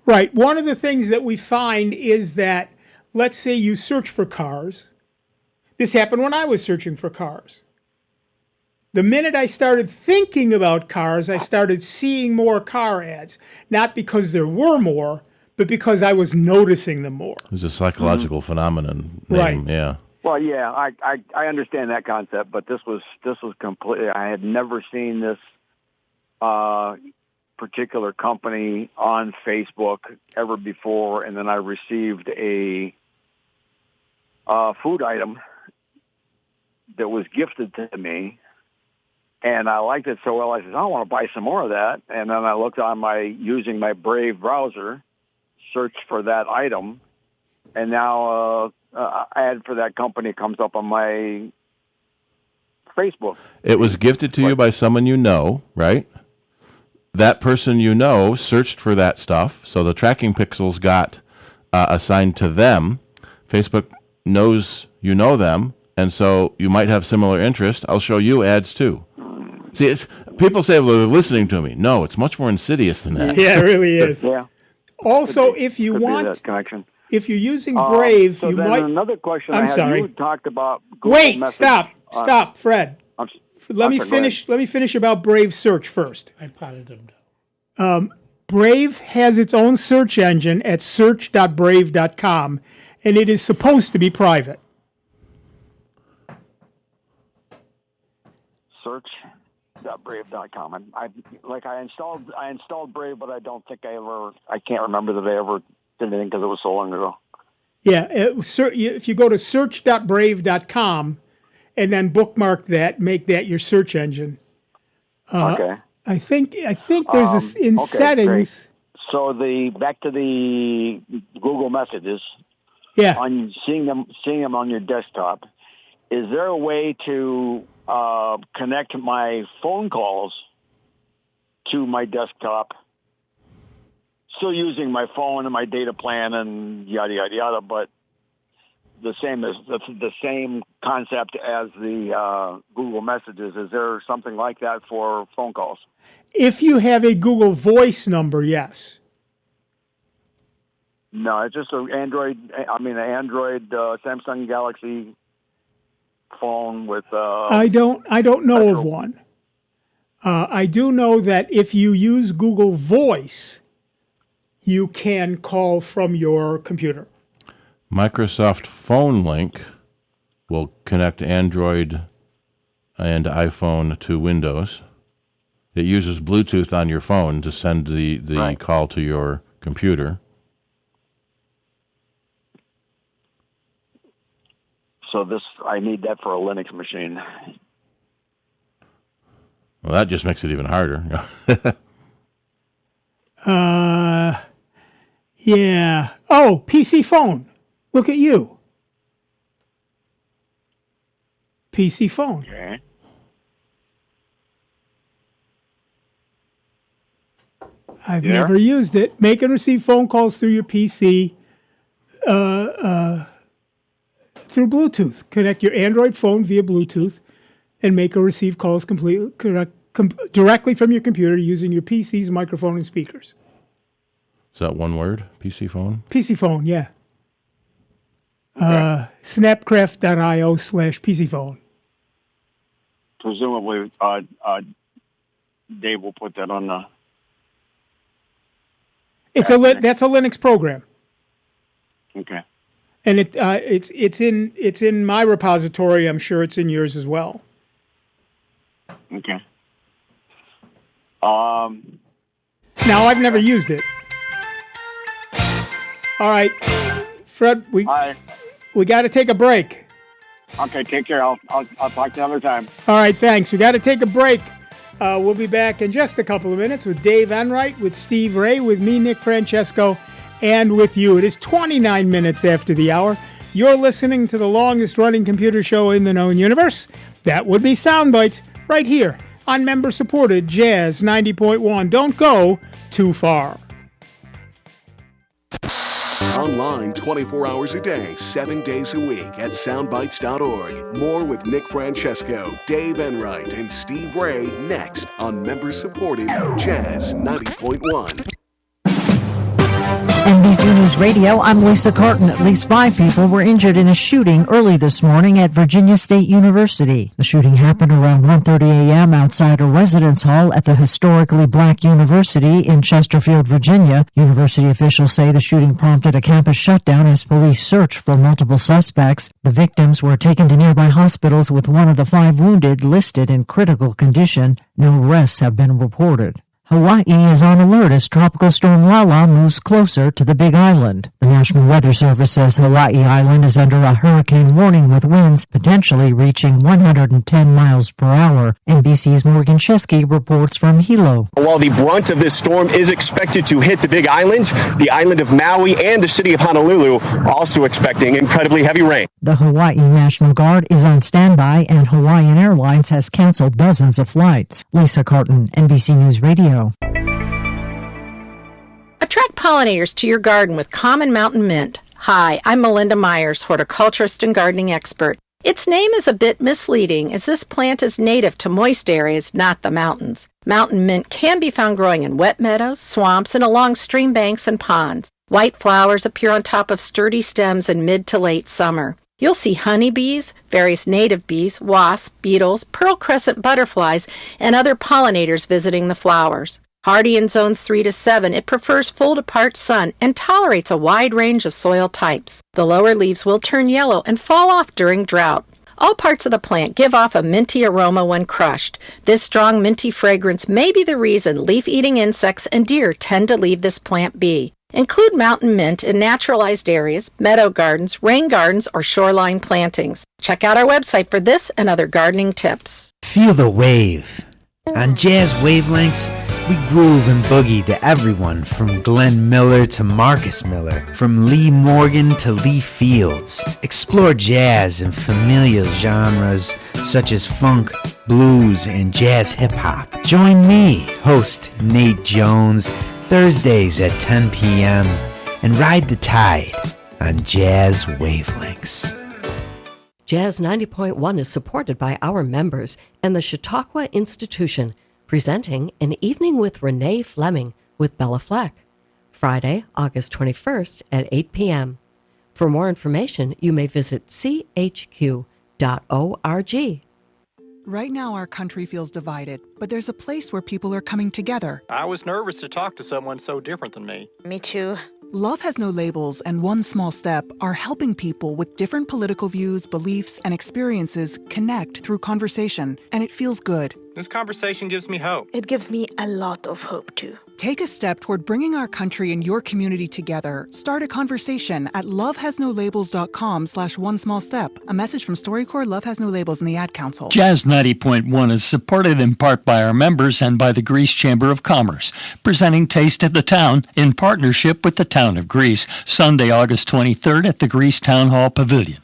right, one of the things that we find is that, let's say you search for cars. This happened when I was searching for cars. The minute I started thinking about cars, I started seeing more car ads. Not because there were more, but because I was noticing them more. It's a psychological phenomenon. Right. Yeah. Well, yeah, I understand that concept, but this was completely. I had never seen this particular company on Facebook ever before, and then I received a food item that was gifted to me, and I liked it so well, I said, I want to buy some more of that. And then I looked on using my Brave browser, searched for that item, and now ad for that company comes up on my Facebook. It was gifted to you by someone you know, right? That person you know searched for that stuff, so the tracking pixels got assigned to them. Facebook knows you know them, and so you might have similar interest. I'll show you ads too. See, people say, well, they're listening to me. No, it's much more insidious than that. Yeah, it really is. Yeah. Also, if you Could be want, that connection. if you're using Brave, so you then might. Another question I'm I had, sorry. you talked about Google Wait, Messages. stop, Fred. Let me sorry, go finish. Let me finish about Brave search first. I potted him down. Brave has its own search engine at search.brave.com, and it is supposed to be private. Search.brave.com. I installed Brave, but I don't think I can't remember that I ever did anything because it was so long ago. Yeah, if you go to search.brave.com and then bookmark that, make that your search engine. Okay. I think there's this in okay, settings. Great. So back to the Google Messages. Yeah. On seeing them on your desktop, is there a way to connect my phone calls to my desktop? Still using my phone and my data plan and yada yada yada, but the same concept as the Google Messages. Is there something like that for phone calls? If you have a Google Voice number, yes. No, it's just an Android Samsung Galaxy phone with. I don't know of one. I do know that if you use Google Voice, you can call from your computer. Microsoft Phone Link will connect Android and iPhone to Windows. It uses Bluetooth on your phone to send the call to your computer. So I need that for a Linux machine. Well, that just makes it even harder. Yeah. Oh, PC phone. Look at you. PC phone. Okay. I've never used it. Make and receive phone calls through your PC through Bluetooth. Connect your Android phone via Bluetooth and make or receive calls directly from your computer using your PC's microphone and speakers. Is that one word? PC phone? PC phone, yeah. Snapcraft.io/PC phone. Presumably, Dave will put that on the. That's a Linux program. Okay. And it's in my repository. I'm sure it's in yours as well. Okay. Now I've never used it. All right, Fred, we got to take a break. Okay, take care. I'll talk to you another time. All right, thanks. We got to take a break. We'll be back in just a couple of minutes with Dave Enright, with Steve Ray, with me, Nick Francesco, and with you. It is 29 minutes after the hour. You're listening to the longest-running computer show in the known universe. That would be Sound Bytes, right here on member-supported Jazz 90.1. Don't go too far. Online 24 hours a day, 7 days a week at soundbytes.org. More with Nick Francesco, Dave Enright, and Steve Ray next on member-supported Jazz 90.1. NBC News Radio, I'm Lisa Carton. At least 5 people were injured in a shooting early this morning at Virginia State University. The shooting happened around 1:30 a.m. outside a residence hall at the historically black university in Chesterfield, Virginia. University officials say the shooting prompted a campus shutdown as police searched for multiple suspects. The victims were taken to nearby hospitals with one of the 5 wounded listed in critical condition. No arrests have been reported. Hawaii is on alert as Tropical Storm Lala moves closer to the Big Island. The National Weather Service says Hawaii Island is under a hurricane warning with winds potentially reaching 110 miles per hour. NBC's Morgan Chesky reports from Hilo. While the brunt of this storm is expected to hit the Big Island, the island of Maui and the city of Honolulu also expecting incredibly heavy rain. The Hawaii National Guard is on standby and Hawaiian Airlines has canceled dozens of flights. Lisa Carton, NBC News Radio. Attract pollinators to your garden with Common Mountain Mint. Hi, I'm Melinda Myers, horticulturist and gardening expert. Its name is a bit misleading as this plant is native to moist areas, not the mountains. Mountain mint can be found growing in wet meadows, swamps, and along stream banks and ponds. White flowers appear on top of sturdy stems in mid to late summer. You'll see honeybees, various native bees, wasps, beetles, pearl crescent butterflies, and other pollinators visiting the flowers. Hardy in zones 3 to 7, it prefers full to part sun and tolerates a wide range of soil types. The lower leaves will turn yellow and fall off during drought. All parts of the plant give off a minty aroma when crushed. This strong minty fragrance may be the reason leaf-eating insects and deer tend to leave this plant be. Include mountain mint in naturalized areas, meadow gardens, rain gardens, or shoreline plantings. Check out our website for this and other gardening tips. Feel the wave. On Jazz Wavelengths, we groove and boogie to everyone from Glenn Miller to Marcus Miller, from Lee Morgan to Lee Fields. Explore jazz and familiar genres such as funk, blues, and jazz hip-hop. Join me, host Nate Jones, Thursdays at 10 p.m. and ride the tide on Jazz Wavelengths. Jazz 90.1 is supported by our members and the Chautauqua Institution, presenting An Evening with Renee Fleming with Bella Fleck, Friday, August 21st at 8 p.m. For more information, you may visit chq.org. Right now, our country feels divided, but there's a place where people are coming together. I was nervous to talk to someone so different than me. Me too. Love Has No Labels and One Small Step are helping people with different political views, beliefs, and experiences connect through conversation, and it feels good. This conversation gives me hope. It gives me a lot of hope, too. Take a step toward bringing our country and your community together. Start a conversation at lovehasnolabels.com/one small step. A message from StoryCorps, Love Has No Labels, and the Ad Council. Jazz 90.1 is supported in part by our members and by the Greece Chamber of Commerce, presenting Taste of the Town in partnership with the Town of Greece, Sunday, August 23rd at the Greece Town Hall Pavilion.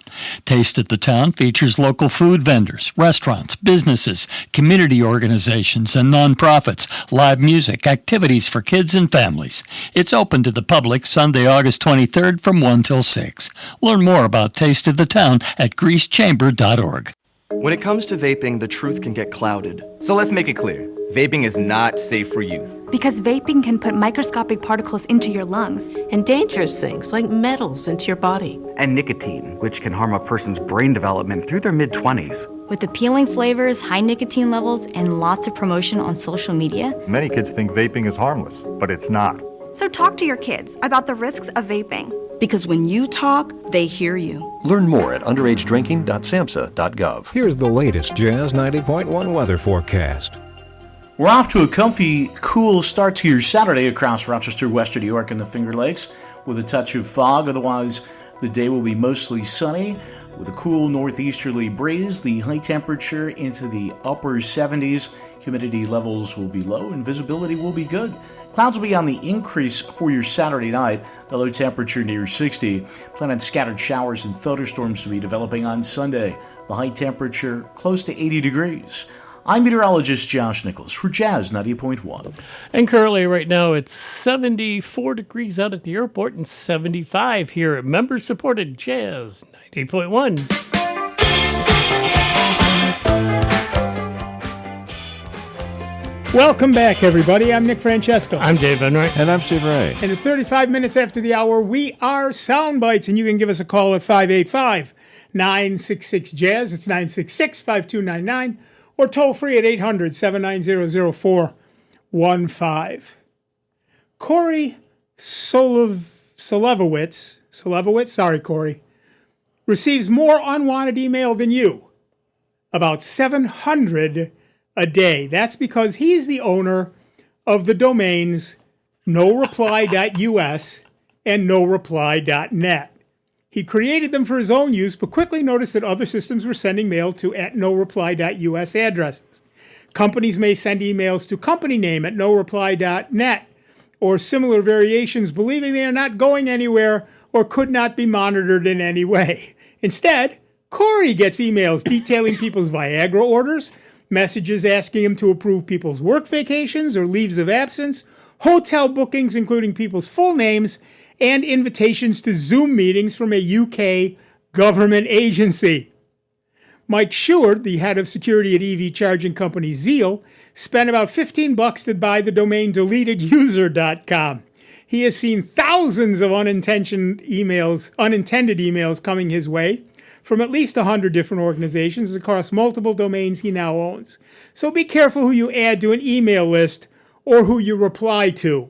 Taste of the Town features local food vendors, restaurants, businesses, community organizations, and nonprofits, live music, activities for kids and families. It's open to the public Sunday, August 23rd from 1 till 6. Learn more about Taste of the Town at greecechamber.org. When it comes to vaping, the truth can get clouded. So let's make it clear. Vaping is not safe for youth. Because vaping can put microscopic particles into your lungs. And dangerous things like metals into your body. And nicotine, which can harm a person's brain development through their mid-20s. With appealing flavors, high nicotine levels, and lots of promotion on social media. Many kids think vaping is harmless, but it's not. So talk to your kids about the risks of vaping. Because when you talk, they hear you. Learn more at underagedrinking.samhsa.gov. Here's the latest Jazz 90.1 weather forecast. We're off to a comfy, cool start to your Saturday across Rochester, Western New York, and the Finger Lakes with a touch of fog. Otherwise, the day will be mostly sunny with a cool northeasterly breeze. The high temperature into the upper 70s. Humidity levels will be low and visibility will be good. Clouds will be on the increase for your Saturday night. The low temperature near 60. Plan on scattered showers and thunderstorms to be developing on Sunday. The high temperature close to 80 degrees. I'm meteorologist Josh Nichols for Jazz 90.1. And currently right now it's 74 degrees out at the airport and 75 here at member-supported Jazz 90.1. Welcome back, everybody. I'm Nick Francesco. I'm Dave Enright. And I'm Steve Ray. And at 35 minutes after the hour, we are Sound Bytes, and you can give us a call at 585-966-JAZZ. It's 966-5299, or toll free at 800-790-0415. Corey Solevowitz, sorry, Corey, receives more unwanted email than you. About 700 a day. That's because he's the owner of the domains noreply.us and noreply.net. He created them for his own use, but quickly noticed that other systems were sending mail to @noreply.us addresses. Companies may send emails to company name @noreply.net or similar variations, believing they are not going anywhere or could not be monitored in any way. Instead, Corey gets emails detailing people's Viagra orders, messages asking him to approve people's work vacations or leaves of absence, hotel bookings including people's full names, and invitations to Zoom meetings from a UK government agency. Mike Sheward, the head of security at EV charging company Zeal, spent about $15 to buy the domain deleteduser.com. He has seen thousands of unintended emails coming his way from at least 100 different organizations across multiple domains he now owns. So be careful who you add to an email list or who you reply to.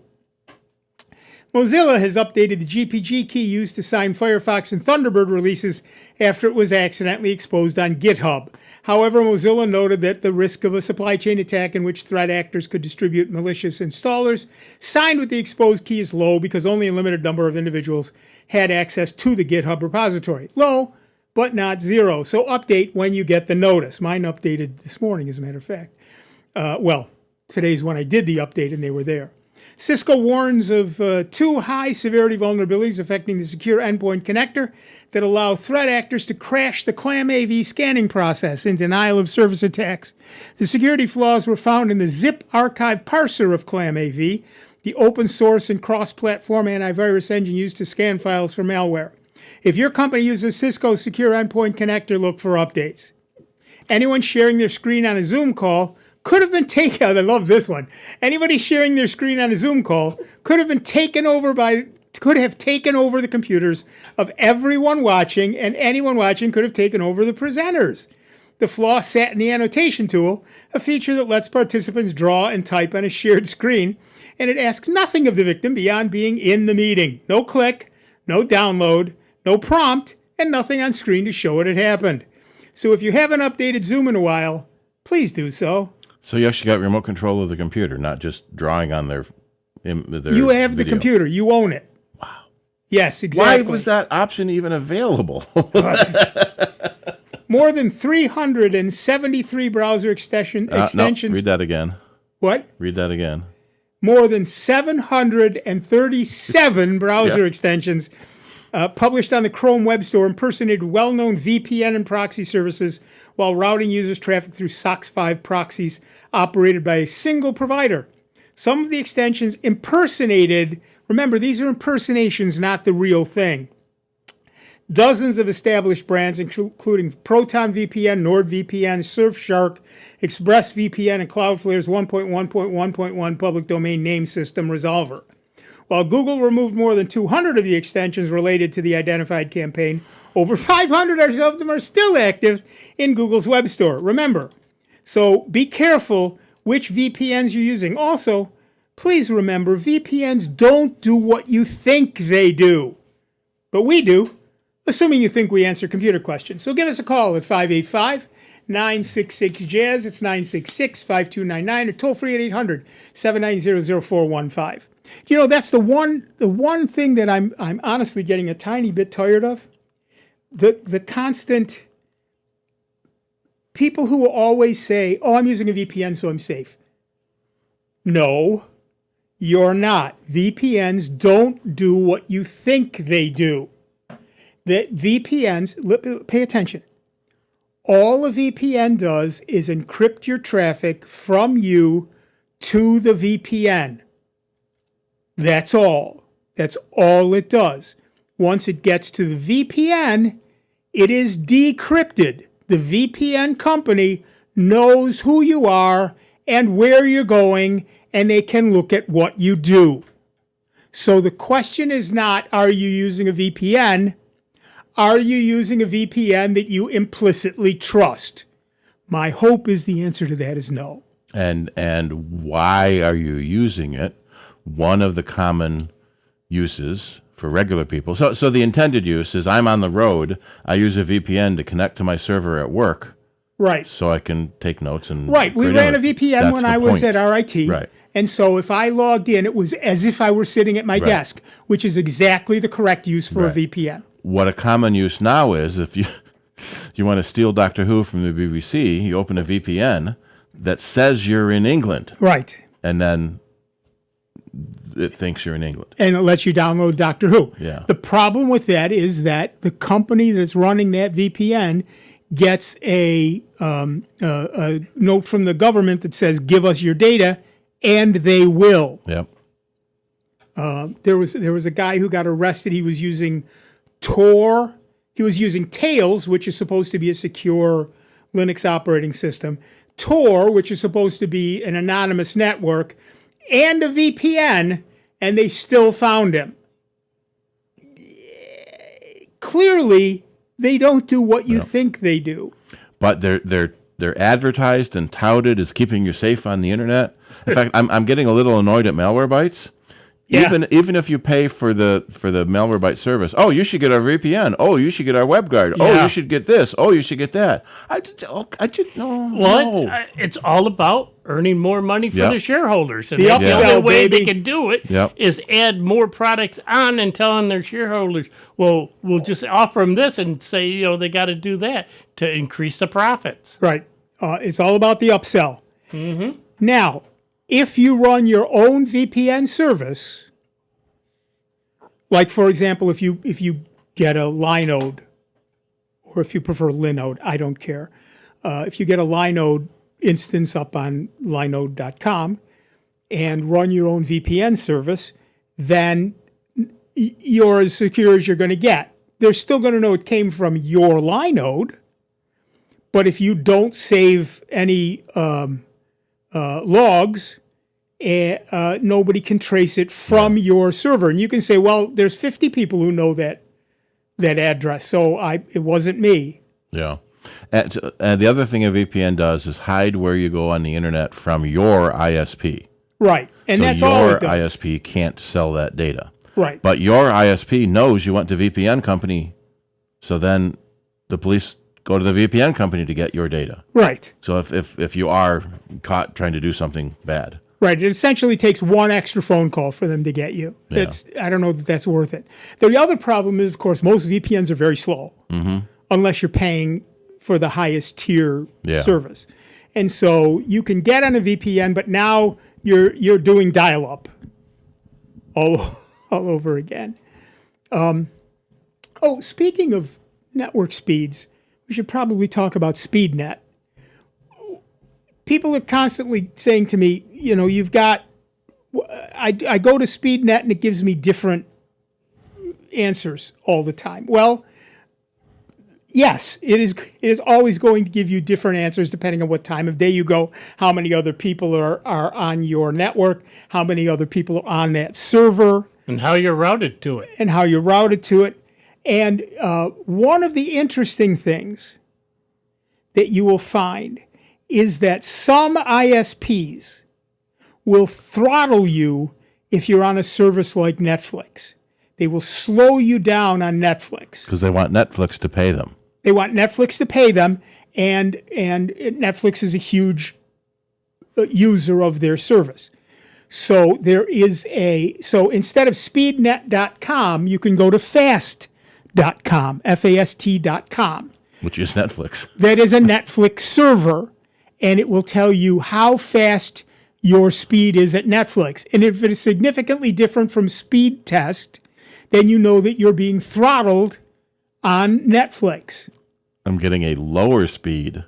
Mozilla has updated the GPG key used to sign Firefox and Thunderbird releases after it was accidentally exposed on GitHub. However, Mozilla noted that the risk of a supply chain attack in which threat actors could distribute malicious installers signed with the exposed key is low because only a limited number of individuals had access to the GitHub repository. Low, but not zero. So update when you get the notice. Mine updated this morning, as a matter of fact. Today's when I did the update and they were there. Cisco warns of two high-severity vulnerabilities affecting the secure endpoint connector that allow threat actors to crash the ClamAV scanning process in denial of service attacks. The security flaws were found in the zip archive parser of ClamAV, the open-source and cross-platform antivirus engine used to scan files for malware. If your company uses Cisco Secure Endpoint Connector, look for updates. Anyone sharing their screen on a Zoom call could have been taken. I love this one. Anybody sharing their screen on a Zoom call could have taken over the computers of everyone watching, and anyone watching could have taken over the presenters. The flaw sat in the annotation tool, a feature that lets participants draw and type on a shared screen, and it asks nothing of the victim beyond being in the meeting. No click, no download, no prompt, and nothing on screen to show it had happened. So if you haven't updated Zoom in a while, please do so. So you actually got remote control of the computer, not just drawing on their You have the computer. You own it. Wow. Yes, exactly. Why was that option even available? More than 373 browser extensions. No, read that again. What? Read that again. More than 737 browser extensions published on the Chrome Web Store impersonated well-known VPN and proxy services while routing users' traffic through SOC 5 proxies operated by a single provider. Some of the extensions impersonated, remember, these are impersonations, not the real thing, dozens of established brands, including Proton VPN, NordVPN, Surfshark, ExpressVPN, and Cloudflare's 1.1.1.1 public domain name system resolver. While Google removed more than 200 of the extensions related to the identified campaign, over 500 of them are still active in Google's web store. Remember, so be careful which VPNs you're using. Also, please remember, VPNs don't do what you think they do. But we do, assuming you think we answer computer questions. So give us a call at 585-966-JAZZ. It's 966-5299, or toll free at 800-790-0415. You know, that's the one thing that I'm honestly getting a tiny bit tired of. The constant people who will always say, "Oh, I'm using a VPN, so I'm safe." No, you're not. VPNs don't do what you think they do. The VPNs, pay attention. All a VPN does is encrypt your traffic from you to the VPN. That's all. That's all it does. Once it gets to the VPN, it is decrypted. The VPN company knows who you are and where you're going, and they can look at what you do. So the question is not, are you using a VPN? Are you using a VPN that you implicitly trust? My hope is the answer to that is no. And why are you using it? One of the common uses for regular people. So the intended use is I'm on the road. I use a VPN to connect to my server at work. Right. So I can take notes and right. We ran a VPN when I was at RIT. Right. And so if I logged in, it was as if I were sitting at my desk, which is exactly the correct use for a VPN. What a common use now is if you want to steal Doctor Who from the BBC, you open a VPN that says you're in England. Right. And then it thinks you're in England. And it lets you download Doctor Who. Yeah. The problem with that is that the company that's running that VPN gets a note from the government that says, give us your data, and they will. Yep. There was a guy who got arrested. He was using Tor. He was using Tails, which is supposed to be a secure Linux operating system, Tor, which is supposed to be an anonymous network, and a VPN, and they still found him. Clearly, they don't do what you think they do. But they're advertised and touted as keeping you safe on the internet. In fact, I'm getting a little annoyed at Malwarebytes. Yeah. Even if you pay for the Malwarebytes service, oh, you should get our VPN. Oh, you should get our WebGuard. Yeah. Oh, you should get this. Oh, you should get that. I just no. Well, it's all about earning more money for the shareholders, and The that's the upsell, only way baby. they can do it is add more products on and telling their shareholders, well, we'll just offer them this and say, they got to do that to increase the profits. Right. It's all about the upsell. Mm-hmm. Now, if you run your own VPN service, like for example, if you get a Linode, or if you prefer Linode, I don't care. If you get a Linode instance up on linode.com and run your own VPN service, then you're as secure as you're going to get. They're still going to know it came from your Linode, but if you don't save any logs, nobody can trace it from your server. And you can say, well, there's 50 people who know that address, so it wasn't me. Yeah. And the other thing a VPN does is hide where you go on the internet from your ISP. Right. And so that's all it does. Your ISP can't sell that data. Right. But your ISP knows you went to VPN company, so then the police go to the VPN company to get your data. Right. So if you are caught trying to do something bad. Right. It essentially takes one extra phone call for them to get you. Yeah. I don't know that that's worth it. The other problem is, of course, most VPNs are very slow, unless you're paying for the highest tier service. And so you can get on a VPN, but now you're doing dial-up all over again. Speaking of network speeds, we should probably talk about SpeedNet. People are constantly saying to me, you've got, I go to SpeedNet and it gives me different answers all the time. Well, yes, it is always going to give you different answers depending on what time of day you go, how many other people are on your network, how many other people are on that server. And how you're routed to it. And one of the interesting things that you will find is that some ISPs will throttle you if you're on a service like Netflix. They will slow you down on Netflix. Because they want Netflix to pay them. They want Netflix to pay them, and Netflix is a huge user of their service. So so instead of speednet.com, you can go to fast.com, FAST.com. Which is Netflix. That is a Netflix server, and it will tell you how fast your speed is at Netflix. And if it is significantly different from speed test, then you know that you're being throttled on Netflix. I'm getting a lower speed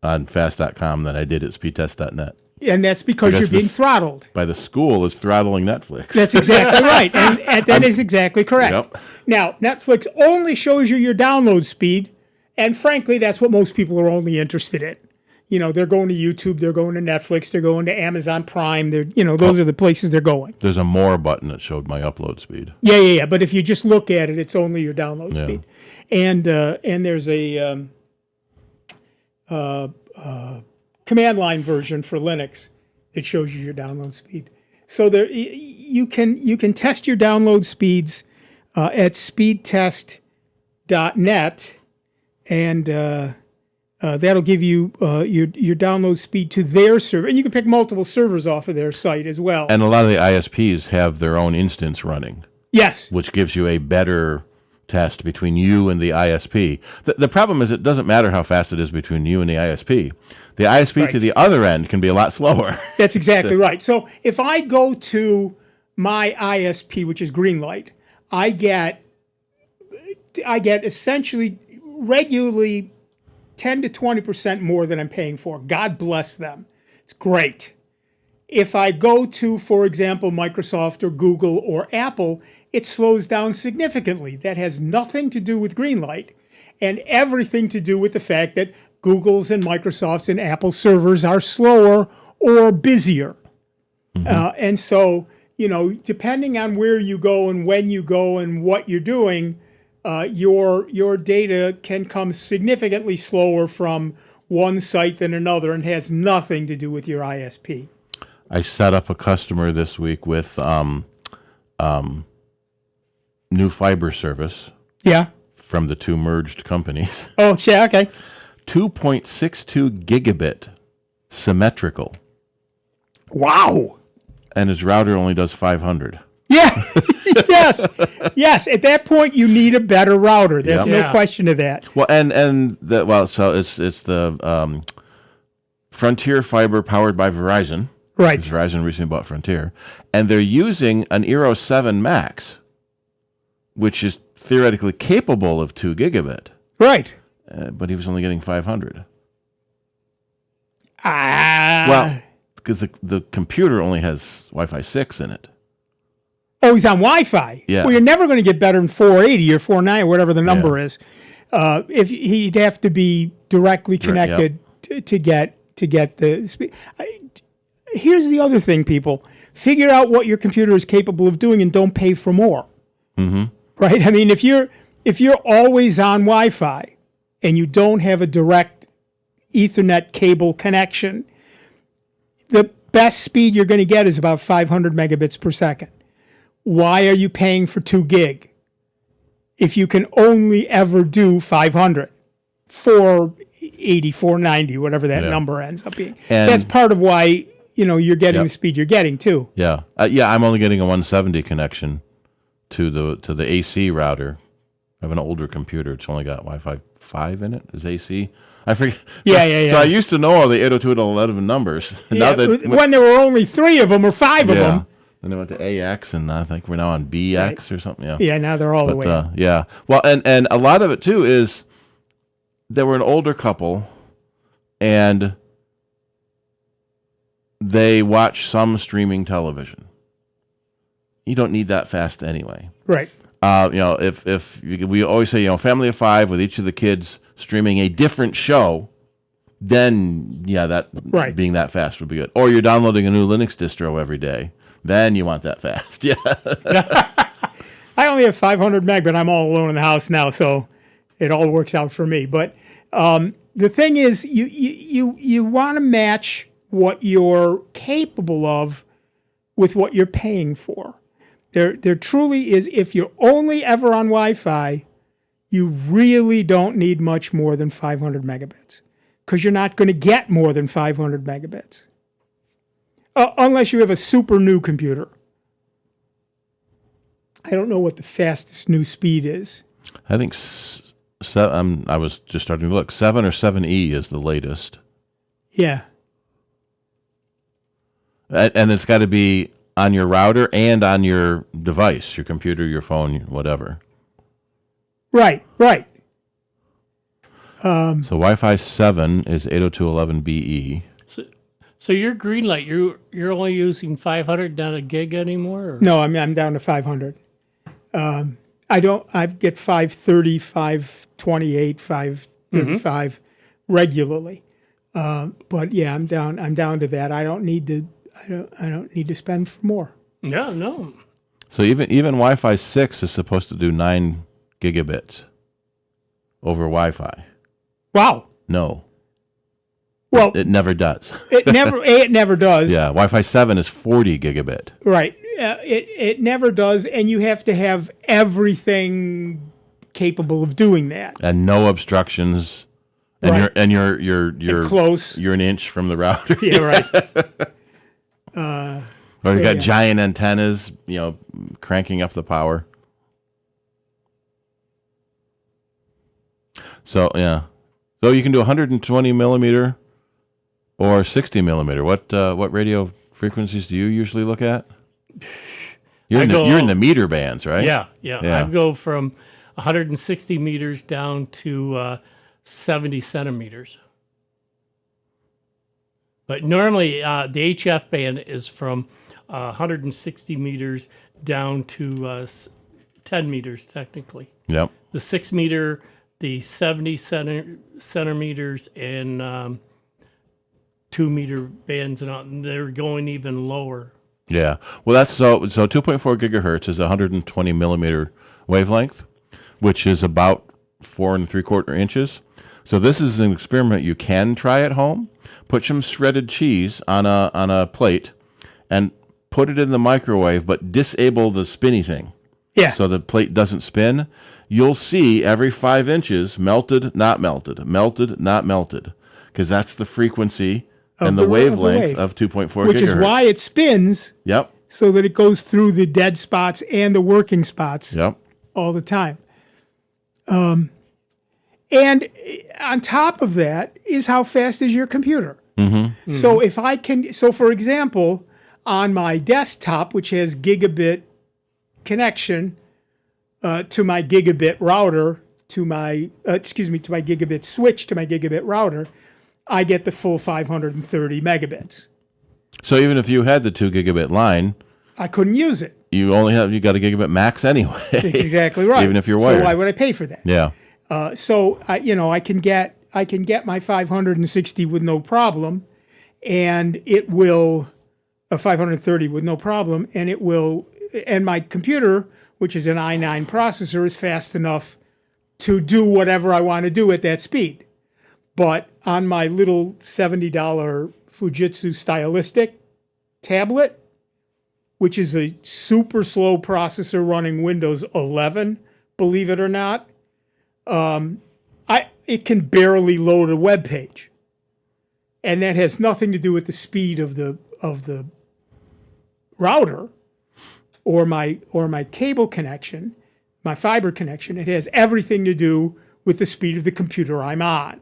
on fast.com than I did at speedtest.net. And that's because you're being throttled. By the school is throttling Netflix. That's exactly right. And that is exactly correct. Yep. Now, Netflix only shows you your download speed, and frankly, that's what most people are only interested in. They're going to YouTube, they're going to Netflix, they're going to Amazon Prime. Those are the places they're going. There's a more button that showed my upload speed. Yeah. But if you just look at it, it's only your download speed. And there's a command line version for Linux that shows you your download speed. So you can test your download speeds at speedtest.net, and that'll give you your download speed to their server. And you can pick multiple servers off of their site as well. And a lot of the ISPs have their own instance running. Yes. Which gives you a better test between you and the ISP. The problem is it doesn't matter how fast it is between you and the ISP. The ISP to the other end can be a lot slower. That's exactly right. So if I go to my ISP, which is Greenlight, I get essentially regularly 10 to 20% more than I'm paying for. God bless them. It's great. If I go to, for example, Microsoft or Google or Apple, it slows down significantly. That has nothing to do with Greenlight and everything to do with the fact that Google's and Microsoft's and Apple servers are slower or busier. And so, depending on where you go and when you go and what you're doing, your data can come significantly slower from one site than another and has nothing to do with your ISP. I set up a customer this week with new fiber service. Yeah. From the two merged companies. Oh, yeah, okay. 2.62 gigabit symmetrical. Wow. And his router only does 500. Yeah. Yes. At that point, you need a better router. There's no question of that. Well, so it's the Frontier Fiber powered by Verizon. Right. Verizon recently bought Frontier, and they're using an Eero 7 Max, which is theoretically capable of 2 gigabit. Right. But he was only getting 500. Well, because the computer only has Wi-Fi 6 in it. Oh, he's on Wi-Fi. Yeah. Well, you're never going to get better than 480 or 490 or whatever the number is. If he'd have to be directly connected to get the speed. Here's the other thing, people. Figure out what your computer is capable of doing and don't pay for more. Mm-hmm. Right? I mean, if you're always on Wi-Fi and you don't have a direct Ethernet cable connection, the best speed you're going to get is about 500 megabits per second. Why are you paying for 2 gig if you can only ever do 500, 480, 490, whatever that number ends up being? And that's part of why you're getting the speed you're getting too. Yeah, I'm only getting a 170 connection to the AC router. I have an older computer. It's only got Wi-Fi 5 in it. Is AC? I forget. Yeah. So I used to know all the 802.11 numbers. Now when there were only 3 of them or 5 of them. Then they went to AX, and I think we're now on BX or something. Yeah. Yeah. Now they're all the way up. Yeah. Well, and a lot of it too is they were an older couple, and they watch some streaming television. You don't need that fast anyway. Right. If we always say, family of 5 with each of the kids streaming a different show, then being that fast would be good. Or you're downloading a new Linux distro every day, then you want that fast. Yeah. I only have 500 meg, but I'm all alone in the house now, so it all works out for me. But the thing is, you want to match what you're capable of with what you're paying for. There truly is, if you're only ever on Wi-Fi, you really don't need much more than 500 megabits because you're not going to get more than 500 megabits unless you have a super new computer. I don't know what the fastest new speed is. I think I was just starting to look. 7 or 7E is the latest. Yeah. And it's got to be on your router and on your device, your computer, your phone, whatever. Right. So Wi-Fi 7 is 802.11be. So your Greenlight, you're only using 500, not a gig anymore? Or? No, I'm down to 500. I get 530, 528, 535 regularly. But yeah, I'm down to that. I don't need to spend for more. Yeah, no. So even Wi-Fi 6 is supposed to do 9 gigabits over Wi-Fi. Wow. No. Well, it never does. It never does. Yeah, Wi-Fi 7 is 40 gigabit. Right. It never does, and you have to have everything capable of doing that. And no obstructions. And Right. you're close. You're an inch from the router. Yeah, right. Or you got giant antennas, cranking up the power. So yeah, so you can do 120 millimeter or 60 millimeter. What radio frequencies do you usually look at? You're in the meter bands, right? Yeah. I go from 160 meters down to 70 centimeters. But normally the HF band is from 160 meters down to 10 meters, technically. Yep. The 6 meter, the 70 centimeters, and 2 meter bands, and they're going even lower. Yeah. Well, that's so 2.4 gigahertz is 120 millimeter wavelength, which is about 4 3/4 inches. So this is an experiment you can try at home. Put some shredded cheese on a plate and put it in the microwave, but disable the spinny thing. Yeah. So the plate doesn't spin. You'll see every 5 inches melted, not melted, melted, not melted, because that's the frequency and the wavelength of 2.4 which gigahertz. is why it spins. Yep. So that it goes through the dead spots and the working spots. Yep. All the time. And on top of that is how fast is your computer. Mm-hmm. So if I can, for example, on my desktop, which has gigabit connection to my gigabit router, to my gigabit switch to my gigabit router, I get the full 530 megabits. So even if you had the 2 gigabit line, I couldn't use it. you got a gigabit max anyway. That's exactly right. Even if you're wired. So why would I pay for that? Yeah. So I can get my 560 with no problem, and it will 530 with no problem, and it will. And my computer, which is an i9 processor, is fast enough to do whatever I want to do at that speed. But on my little $70 Fujitsu stylistic tablet, which is a super slow processor running Windows 11, believe it or not, it can barely load a web page, and that has nothing to do with the speed of the router or my cable connection, my fiber connection. It has everything to do with the speed of the computer I'm on.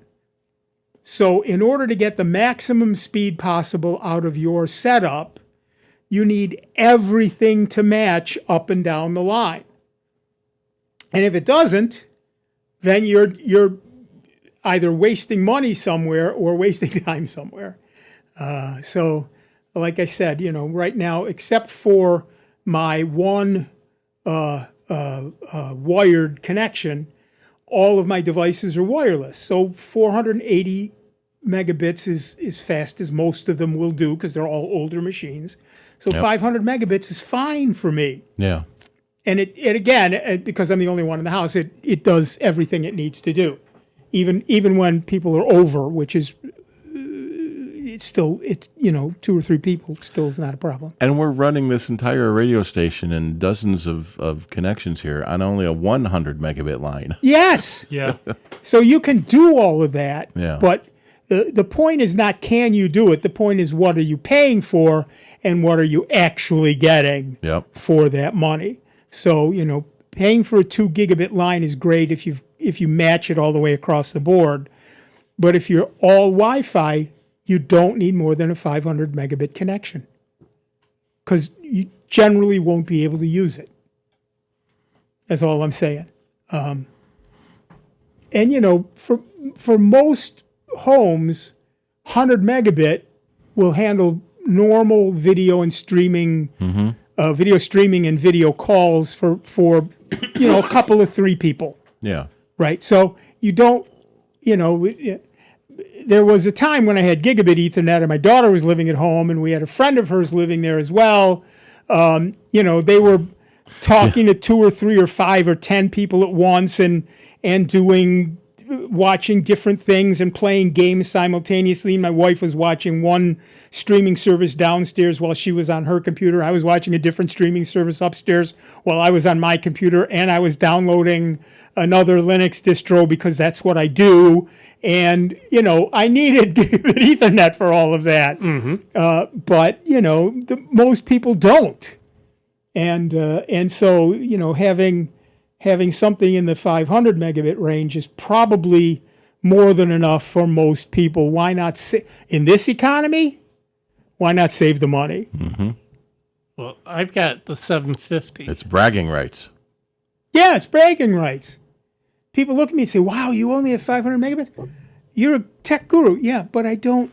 So in order to get the maximum speed possible out of your setup, you need everything to match up and down the line. And if it doesn't, then you're either wasting money somewhere or wasting time somewhere. So, like I said, right now, except for my one wired connection, all of my devices are wireless. So 480 megabits is as fast as most of them will do because they're all older machines. So 500 megabits is fine for me. Yeah. And it again, because I'm the only one in the house, it does everything it needs to do, even when people are over, which is it's 2 or 3 people still is not a problem. And we're running this entire radio station and dozens of connections here on only a 100 megabit line. Yes. Yeah. So you can do all of that. Yeah. But the point is not can you do it. The point is what are you paying for and what are you actually getting for that money. So, paying for a 2 gigabit line is great if you match it all the way across the board. But if you're all Wi-Fi, you don't need more than a 500 megabit connection because you generally won't be able to use it. That's all I'm saying. And, for most homes, 100 megabit will handle normal video and streaming, video streaming and video calls for a couple of 3 people. Yeah. Right. So you don't, there was a time when I had gigabit Ethernet, and my daughter was living at home, and we had a friend of hers living there as well. They were talking to 2 or 3 or 5 or 10 people at once, and watching different things and playing games simultaneously. My wife was watching one streaming service downstairs while she was on her computer. I was watching a different streaming service upstairs while I was on my computer, and I was downloading another Linux distro because that's what I do. And, I needed gigabit Ethernet for all of that. But, most people don't. And so, having something in the 500 megabit range is probably more than enough for most people. Why not in this economy? Why not save the money? Well, I've got the 750. It's bragging rights. Yeah, it's bragging rights. People look at me and say, "Wow, you only have 500 megabits? You're a tech guru." Yeah, but I don't.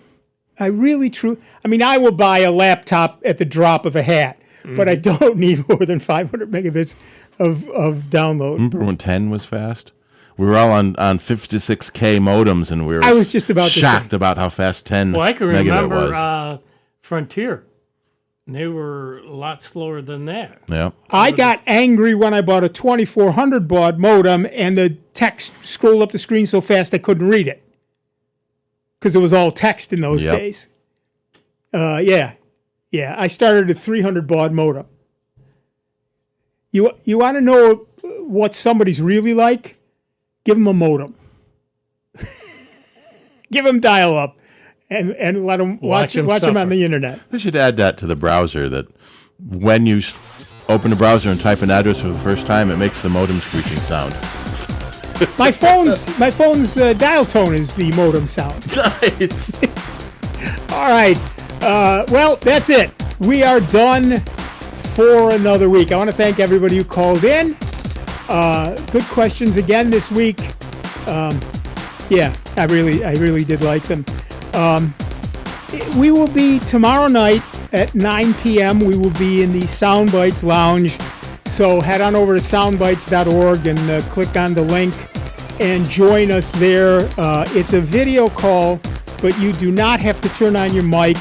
I will buy a laptop at the drop of a hat, but I don't need more than 500 megabits of download. Remember when 10 was fast? We were all on 56K modems, and we were I was just about shocked about how fast 10 Well, I can megabit was. remember Frontier. They were a lot slower than that. Yeah. I got angry when I bought a 2400 baud modem and the text scrolled up the screen so fast I couldn't read it because it was all text in those days. Yeah, I started a 300 baud modem. You want to know what somebody's really like? Give them a modem. Give them dial-up and let them watch them on the internet. They should add that to the browser, that when you open the browser and type an address for the first time, it makes the modem screeching sound. My phone's dial tone is the modem sound. Nice. All right. Well, that's it. We are done for another week. I want to thank everybody who called in. Good questions again this week. I really did like them. We will be tomorrow night at 9 p.m. We will be in the Soundbites Lounge. So head on over to soundbites.org and click on the link and join us there. It's a video call, but you do not have to turn on your mic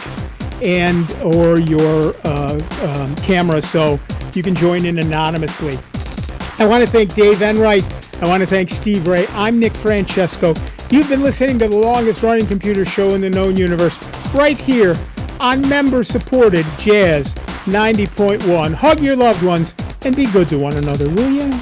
or your camera, so you can join in anonymously. I want to thank Dave Enright. I want to thank Steve Ray. I'm Nick Francesco. You've been listening to the longest running computer show in the known universe, right here on member-supported Jazz 90.1. Hug your loved ones and be good to one another, will you?